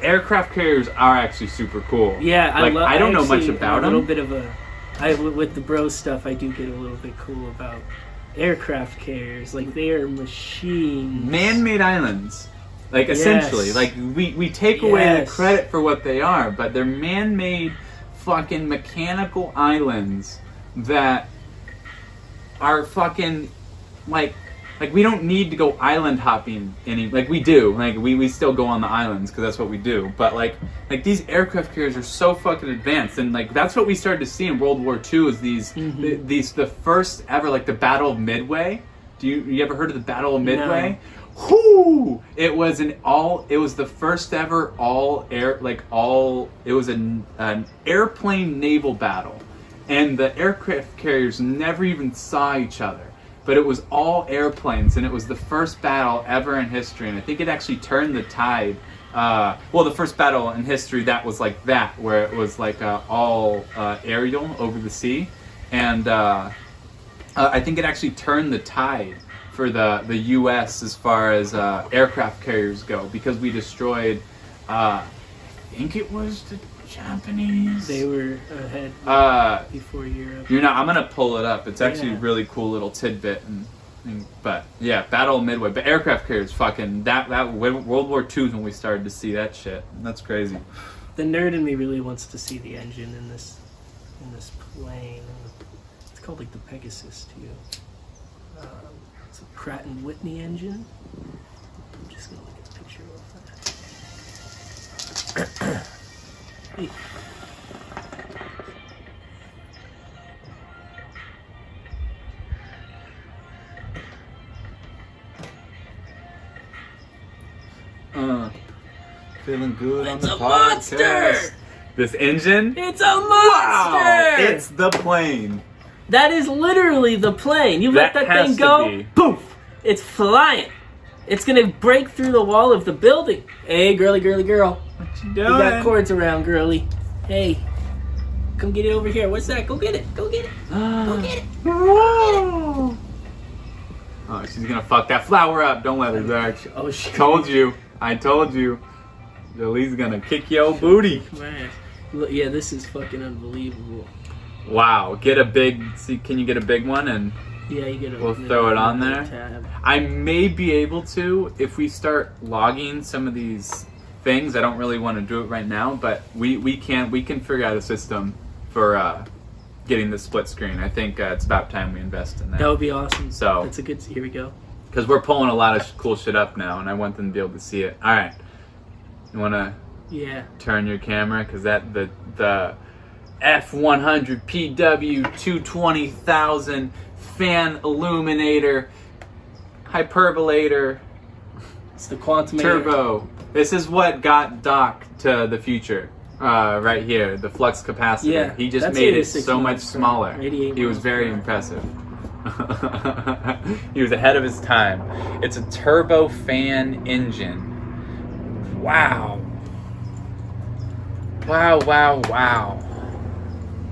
aircraft carriers are actually super cool. Yeah, Like, I don't know much actually about a little them. bit of with the bro stuff, I do get a little bit cool about aircraft carriers. Like, they are machines. Man-made islands. Like, essentially. Yes. Like, we take away the Yes. credit for what they are, but they're man-made fucking mechanical islands that are fucking, like we don't need to go island hopping like we do. Like, we still go on the islands because that's what we do. But, like these aircraft carriers are so fucking advanced. And, like, that's what we started to see in World War II is the first ever, like, the Battle of Midway. You ever heard of the Battle of Midway? No. Whoo! It was the first ever it was an airplane naval battle. And the aircraft carriers never even saw each other. But it was all airplanes, and it was the first battle ever in history. And I think it actually turned the tide. The first battle in history that was like that, where it was like all aerial over the sea. And I think it actually turned the tide for the U.S. as far as aircraft carriers go, because we destroyed, I think it was the Japanese. They were ahead before Europe. I'm gonna pull it up. It's actually Yeah. a really cool little tidbit. But yeah, Battle of Midway. But aircraft carriers, fucking that World War II is when we started to see that shit. That's crazy. The nerd in me really wants to see the engine in this plane. It's called like the Pegasus too. It's a Pratt and Whitney engine. I'm just gonna look at the picture real fast. Hey. Feeling good on It's the a podcast. monster! This engine? It's a monster! It's the plane. That is literally the plane. You let That that has thing to go, be. poof! It's flying. It's gonna break through the wall of the building. Hey, girly, girly, girl. What you We doing? got cords around, girly. Hey, come get it over here. What's that? Go get it. Go get it. Go get it. Whoa. Oh, she's gonna fuck that flower up. Don't let her, Zach. Oh, shit. Told you. I told you. Jolie's gonna kick your booty. Man. Look, yeah, this is fucking unbelievable. Wow. Get a big. See, can you get a big one? And Yeah, you get we'll throw it on there. Tab. I may be able to if we start logging some of these things. I don't really want to do it right now, but we can figure out a system for getting the split screen. I think it's about time we invest in that. That would be awesome. So- that's a good. Here we go. Because we're pulling a lot of cool shit up now, and I want them to be able to see it. All right, you want to Yeah. turn your camera because the F100 PW 220,000 fan illuminator hyperbolator It's the quantum turbo. This is what got Doc to the future. Right here, the flux capacitor. Yeah, He just that's made it 86 so much miles per smaller. hour, 88 He was miles very per hour. impressive. He was ahead of his time. It's a turbo fan engine. Wow. Wow, wow, wow.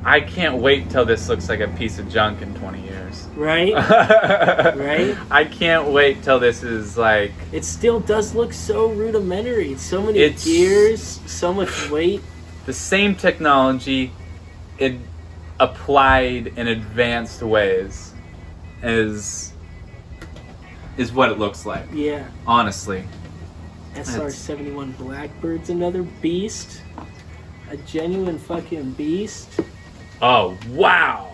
I can't wait till this looks like a piece of junk in 20 years. Right? Right? I can't wait till this is like... It still does look so rudimentary. So many It's- gears, so much weight. the same technology applied in advanced ways is what it looks like, Yeah. honestly. SR-71 Blackbird's another beast. A genuine fucking beast. Oh, wow.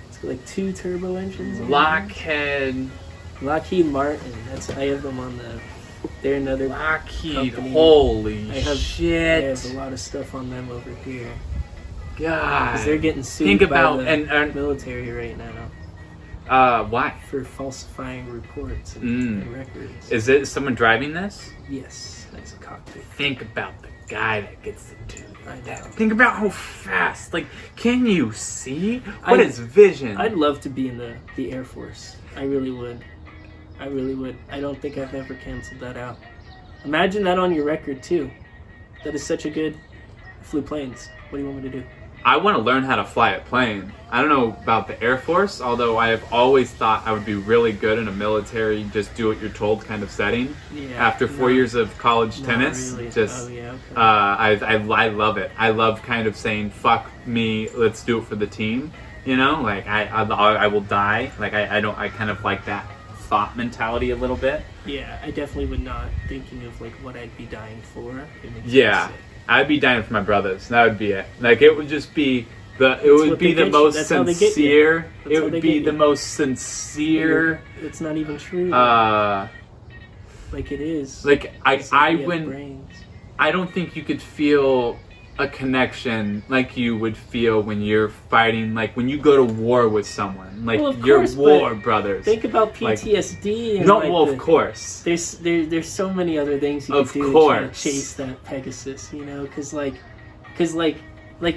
It's got like 2 turbo engines. in Lockheed. there. Lockheed Martin. I have them on the. They're another. Lockheed. company. Holy I have shit. a lot of stuff on them over here. God. Because they're getting sued Think about by the and military right now why? for falsifying reports and records. Is it someone driving this? Yes, that's a cockpit. Think about the guy that gets to do I know. that. Think about how fast. Like, can you see? What is vision? I'd love to be in the Air Force. I really would. I really would. I don't think I've ever canceled that out. Imagine that on your record too. That is such a good. Flew planes. What do you want me to do? I want to learn how to fly a plane. I don't know about the Air Force, although I have always thought I would be really good in a military, just do what you're told kind of setting. Yeah. After 4 years of college Not tennis, really. just Oh yeah. Okay. I love it. I love kind of saying fuck me, let's do it for the team. You know, like I will die. Like I kind of like that thought mentality a little bit. Yeah, I definitely would not thinking of like what I'd be dying for. It makes me Yeah. sick. I'd be dying for my brothers. That would be it. Like it would just be it would what be they the get you. most That's how they get you. sincere. That's It how would they be get the you. most sincere. It's not even true. Like it is. Like It's I we have wouldn't. brains. I don't think you could feel a connection like you would feel when you're fighting. Like when you go to war with someone. Like Well, of you're course, war but brothers. Think about Like, PTSD. And no, like well, of course. There's so many other things you Of could do to try to course. chase that Pegasus, you know, because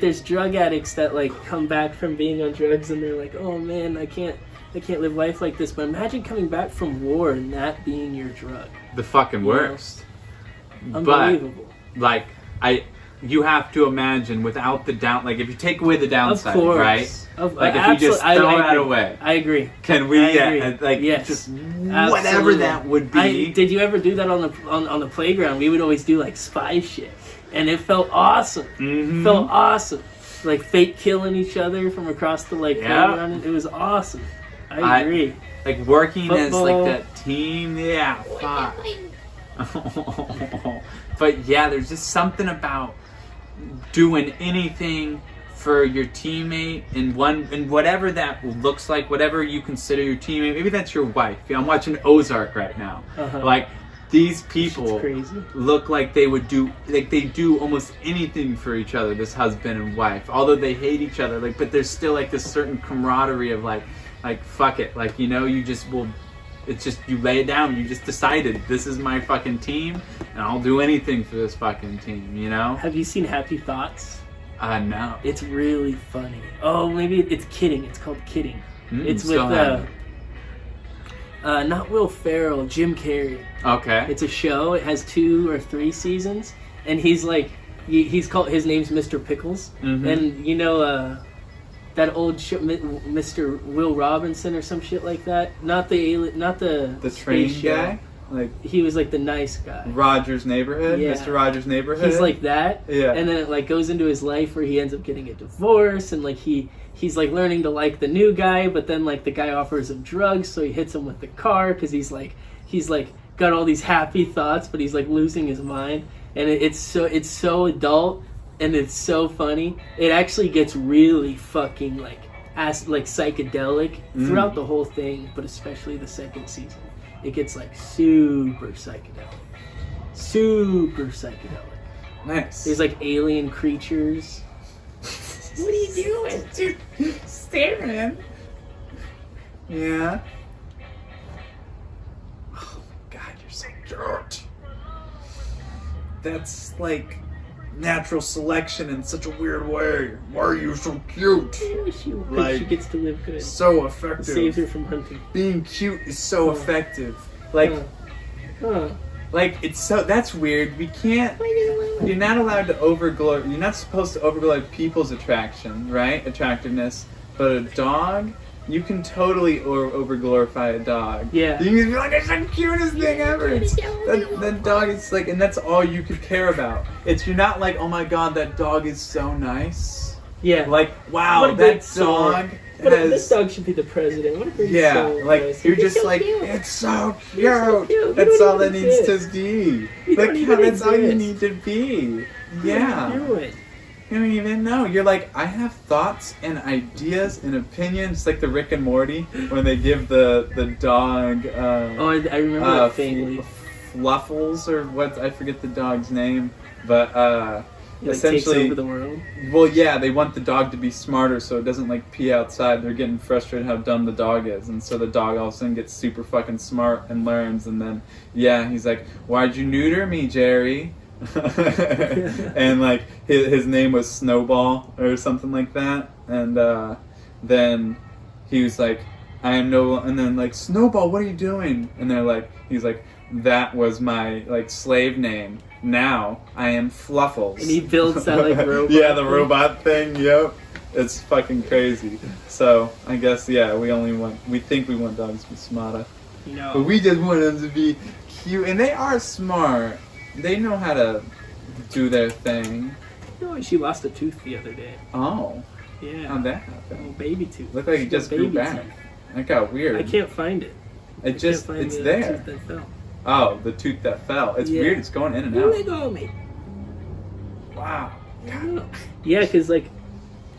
there's drug addicts that like come back from being on drugs and they're like, oh man, I can't live life like this. But imagine coming back from war and that being your drug. The fucking Yeah. worst. Unbelievable. But like you have to imagine without the down. Like if you take away the downside, of course. right? Of, Like if you just absolutely- throw I that agree. away. I agree. Can we? I Yeah, agree. like Yes. just whatever Absolutely. that would be. Did you ever do that on the playground? We would always do like spy shit, and it felt awesome. Mhm. Felt awesome, like fake killing each other from across the like Yeah. playground. It was awesome. I agree. Like working as Football. like that team. Yeah. Fuck. But yeah, there's just something about doing anything for your teammate and whatever that looks like, whatever you consider your teammate. Maybe that's your wife. I'm watching Ozark right now. Uh-huh. Like these Shit's people crazy. look like they would do like they do almost anything for each other, this husband and wife, although they hate each other, like, but there's still like this certain camaraderie of like fuck it, like, you know, you just will, it's just you lay it down, you just decided this is my fucking team and I'll do anything for this fucking team, you know. Have you seen Happy Thoughts? No. It's really funny. Oh, maybe it's Kidding. It's called Kidding. It's with still haven't. not Will Ferrell, Jim Carrey. Okay. It's a show. It has 2 or 3 seasons, and he's like, he's called. His name's Mr. Pickles, Mhm. and you know that old show, Mr. Will Robinson or some shit like that. Not the alien, not the the space train show. guy, like He was like the nice guy. Rogers' Neighborhood, Yeah. Mr. Rogers' Neighborhood. He's like that, Yeah. and then it like goes into his life where he ends up getting a divorce, and like he's like learning to like the new guy, but then like the guy offers him drugs, so he hits him with the car because he's like got all these happy thoughts, but he's like losing his mind, and it's so adult and it's so funny. It actually gets really fucking like psychedelic throughout the whole thing, but especially the second season. It gets like super psychedelic. nice. There's like alien creatures. What are you doing? Dude, staring. Yeah. Oh my god, you're so cute. That's like natural selection in such a weird way. Why are you so cute? Because Like, she gets to live good. So It effective. saves her from hunting. Being cute is so Huh. effective. Like, Huh. like it's so, that's weird. We can't, you're not allowed to you're not supposed to overglorify people's attraction, right? Attractiveness. But a dog, you can totally overglorify a dog. Yeah. You can be like, it's the cutest thing ever. That dog is like, and that's all you could care about. You're not like, oh my god, that dog is so nice. Yeah. Like, wow, What a great that soul. dog This has... dog should be the president. What a great Yeah, soul. like, Yes. you're He's just so like, cute. it's so cute. You're so cute. You That's don't all that even needs to exist. be. You don't Like, even that's all you exist. need to be. What Yeah. are you doing? You don't even know. You're like, I have thoughts and ideas and opinions. It's like the Rick and Morty when they give the dog Oh, I remember that vaguely. Fluffles or what, I forget the dog's name, but He like, takes essentially, over the world. well, yeah, they want the dog to be smarter so it doesn't like pee outside. They're getting frustrated how dumb the dog is, and so the dog all of a sudden gets super fucking smart and learns, and then yeah, he's like, why'd you neuter me, Jerry? and like his name was Snowball or something like that, and then he was like, I am no, and then like, Snowball, what are you doing? And they're like, he's like, that was my like slave name. Now I am Fluffles. And he builds that like robot. Yeah, the robot thing. Yep, it's fucking crazy. So I guess we think we want dogs to be smarter, No. but we just want them to be cute, and they are smart. They know how to do their thing. No, she lost a tooth the other day. Oh, Yeah. how'd that happen? Oh, baby tooth. Looked like it She just got grew baby back. teeth. That got weird. I can't find it. It just, Can't find it's the there. tooth that fell. Oh, the tooth that fell. It's Yeah. weird. It's going in and Where out. they go, mate? Wow. Yeah, because like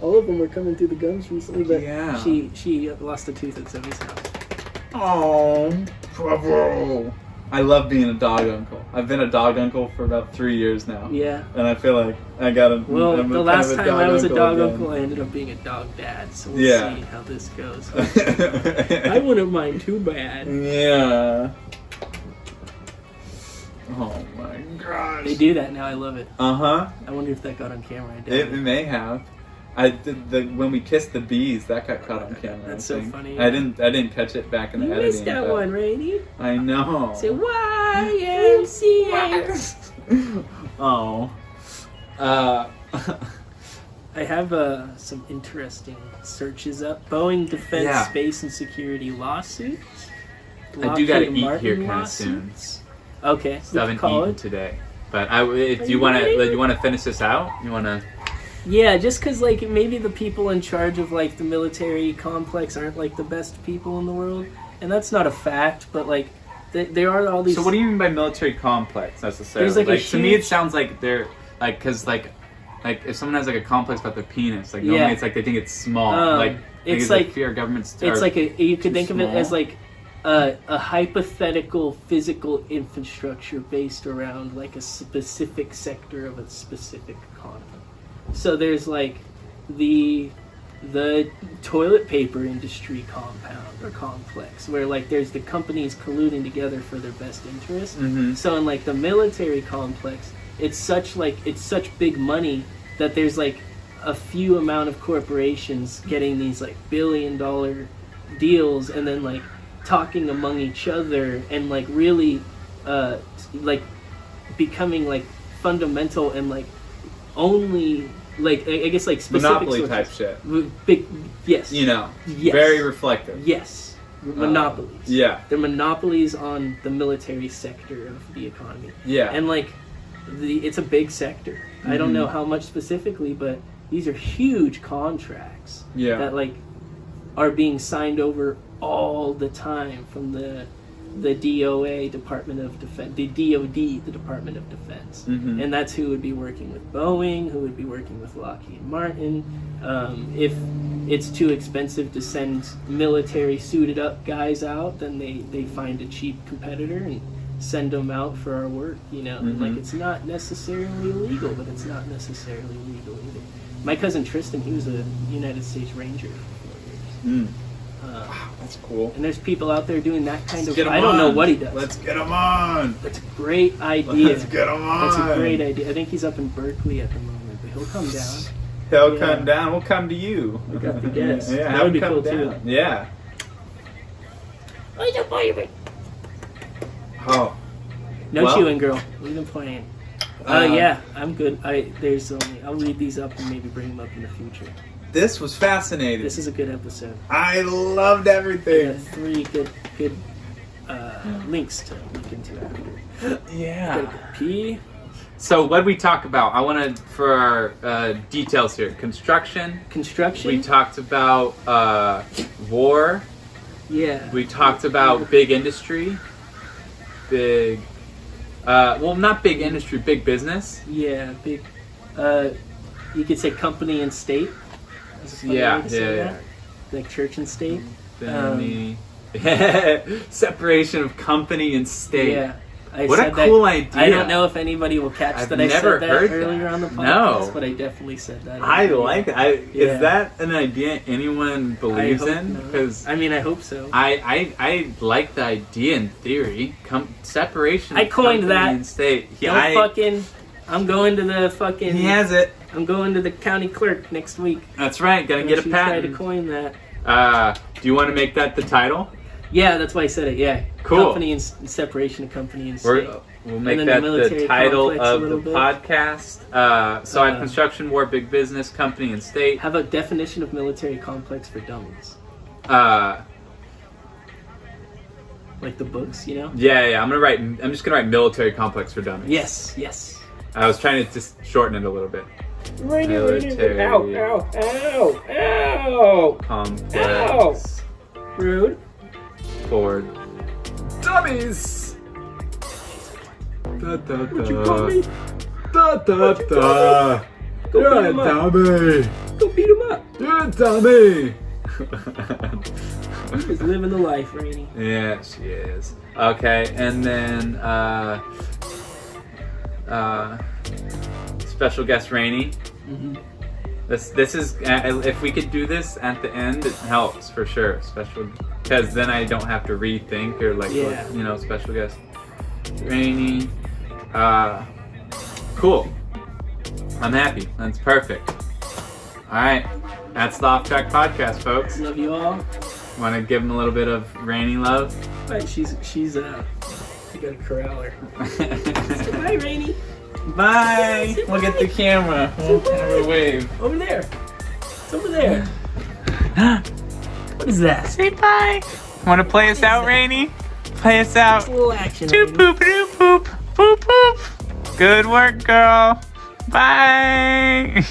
all of them were coming through the gums recently, but Yeah. she lost a tooth at Zoe's house. Oh, bravo. I love being a dog uncle. I've been a dog uncle for about 3 years now. Yeah. And I feel like I got a. Well, I'm the kind last of time I was a dog again. uncle, I ended up being a dog dad. So we'll Yeah. see how this goes. I wouldn't mind too bad. Yeah. Oh my gosh. They do that now. I love it. Uh huh. I wonder if that got on camera. I It doubt it. may have. I did when we kissed the bees, that got caught on camera. That's I so think. funny. I didn't catch it back in the You editing. missed that but one, Rainy. I know. Say YMCA. Oh. I have some interesting searches up. Boeing Defense, Yeah. Space, and Security lawsuits. I do gotta Lockheed eat Martin here kind of soon. lawsuits. Okay, Still we haven't call eaten it. today. But if Are you you want ready? to, you want to finish this out. You want to. Yeah, just because like maybe the people in charge of like the military complex aren't like the best people in the world, and that's not a fact. But like there are all these. So what do you mean by military complex necessarily? There's, like, a to me, it huge- sounds like they're like because like if someone has like a complex about their penis, like normally Yeah. it's like they think it's small. It's they like- fear government's. It's like you could too think of it small? as like a hypothetical physical infrastructure based around like a specific sector of a specific economy. So there's like the toilet paper industry compound or complex where like there's the companies colluding together for their best interest. Mhm. So in like the military complex, it's such big money that there's like a few amount of corporations getting these like $billion deals and then like talking among each other and like really like becoming like fundamental and like only like I guess like specific Monopoly sources. type shit. Big yes. You know, Yes. very reflective. Yes. Monopolies. Yeah, They're monopolies on the military sector of the economy. yeah. And like it's a big sector. I don't Mhm. know how much specifically, but these are huge contracts Yeah. that like are being signed over all the time from the DOA, Department of Defense, the DOD, the Department of Defense. Mhm. And that's who would be working with Boeing, who would be working with Lockheed Martin. If it's too expensive to send military suited up guys out, then they find a cheap competitor and send them out for our work, you know. Mhm. Like it's not necessarily illegal, but it's not necessarily legal either. My cousin Tristan, he was a United States Ranger for 4 years. Mm. That's cool. And there's people out there doing that kind Let's of. get 'em I don't know on. what he does. Let's get him on. That's a great idea. Let's get him on. That's a great idea. I think he's up in Berkeley at the moment, but he'll come down. He'll Yeah. come down. We'll come to you. We'll come to guests. Yeah, That have would be him come cool, down. too. Yeah. Oh. No Well- chewing, girl. Leave them playing. Yeah, I'm good. I'll read these up and maybe bring them up in the future. This was fascinating. This is a good episode. I loved I everything. got 3 good links to look into after. Gotta Yeah. go pee. So what did we talk about? I want to, for our details here, construction. Construction. We talked about war. Yeah. We talked about big industry. Big, well, not big industry, big business. Yeah, big. You could say company and state. That's a funny Yeah, way to say yeah, that. Like church and state. Then separation of company and state. Yeah. I What a said that- cool idea. I don't know if anybody will catch I've that I never said that heard earlier that. on the podcast, No. but I definitely said that. I like it. Yeah. Is that an idea anyone believes in? Because I mean, I hope so. I like the idea in theory. Separation. I of coined company that. and state. Don't fucking I'm going to the fucking. He has it. I'm going to the county clerk next week. That's right. Gonna get a She tried to patent. coin that. Do you want to make that the title? Yeah, that's why I said it. Yeah. Cool. Company and separation of company and state. We'll make then that the the military title complex a of the little bit. podcast. So I have construction, war, big business, company, and state. How about definition of military complex for dummies? Like the books, you know? Yeah. I'm just gonna write military complex for dummies. Yes. I was trying to just shorten it a little bit. Military. Ow. Complex Rude. for dummies. Da, da, da. What you call me? Da, da, da. Go You're beat a him up. dummy. Go beat him up. You're a dummy. He's living the life, Rainey. Yeah, she is. Okay, and then special guest Rainey. Mm-hmm. This is if we could do this at the end, it helps for sure. Special, because then I don't have to rethink or like Yeah. special guest Rainey. Cool. I'm happy. That's perfect. All right, that's the Off Track podcast, folks. Love you all. Want to give him a little bit of Rainy love? Right, she's you gotta corral her. Say bye, Rainey. Bye. Say Look at bye. the camera. We'll have a wave. Over there. It's over there. What is that? Say bye. Want to play us out, Rainy? Play us out. A little action. Doop Rainey. boop doop poop. Poop poop. Good work, girl. Bye.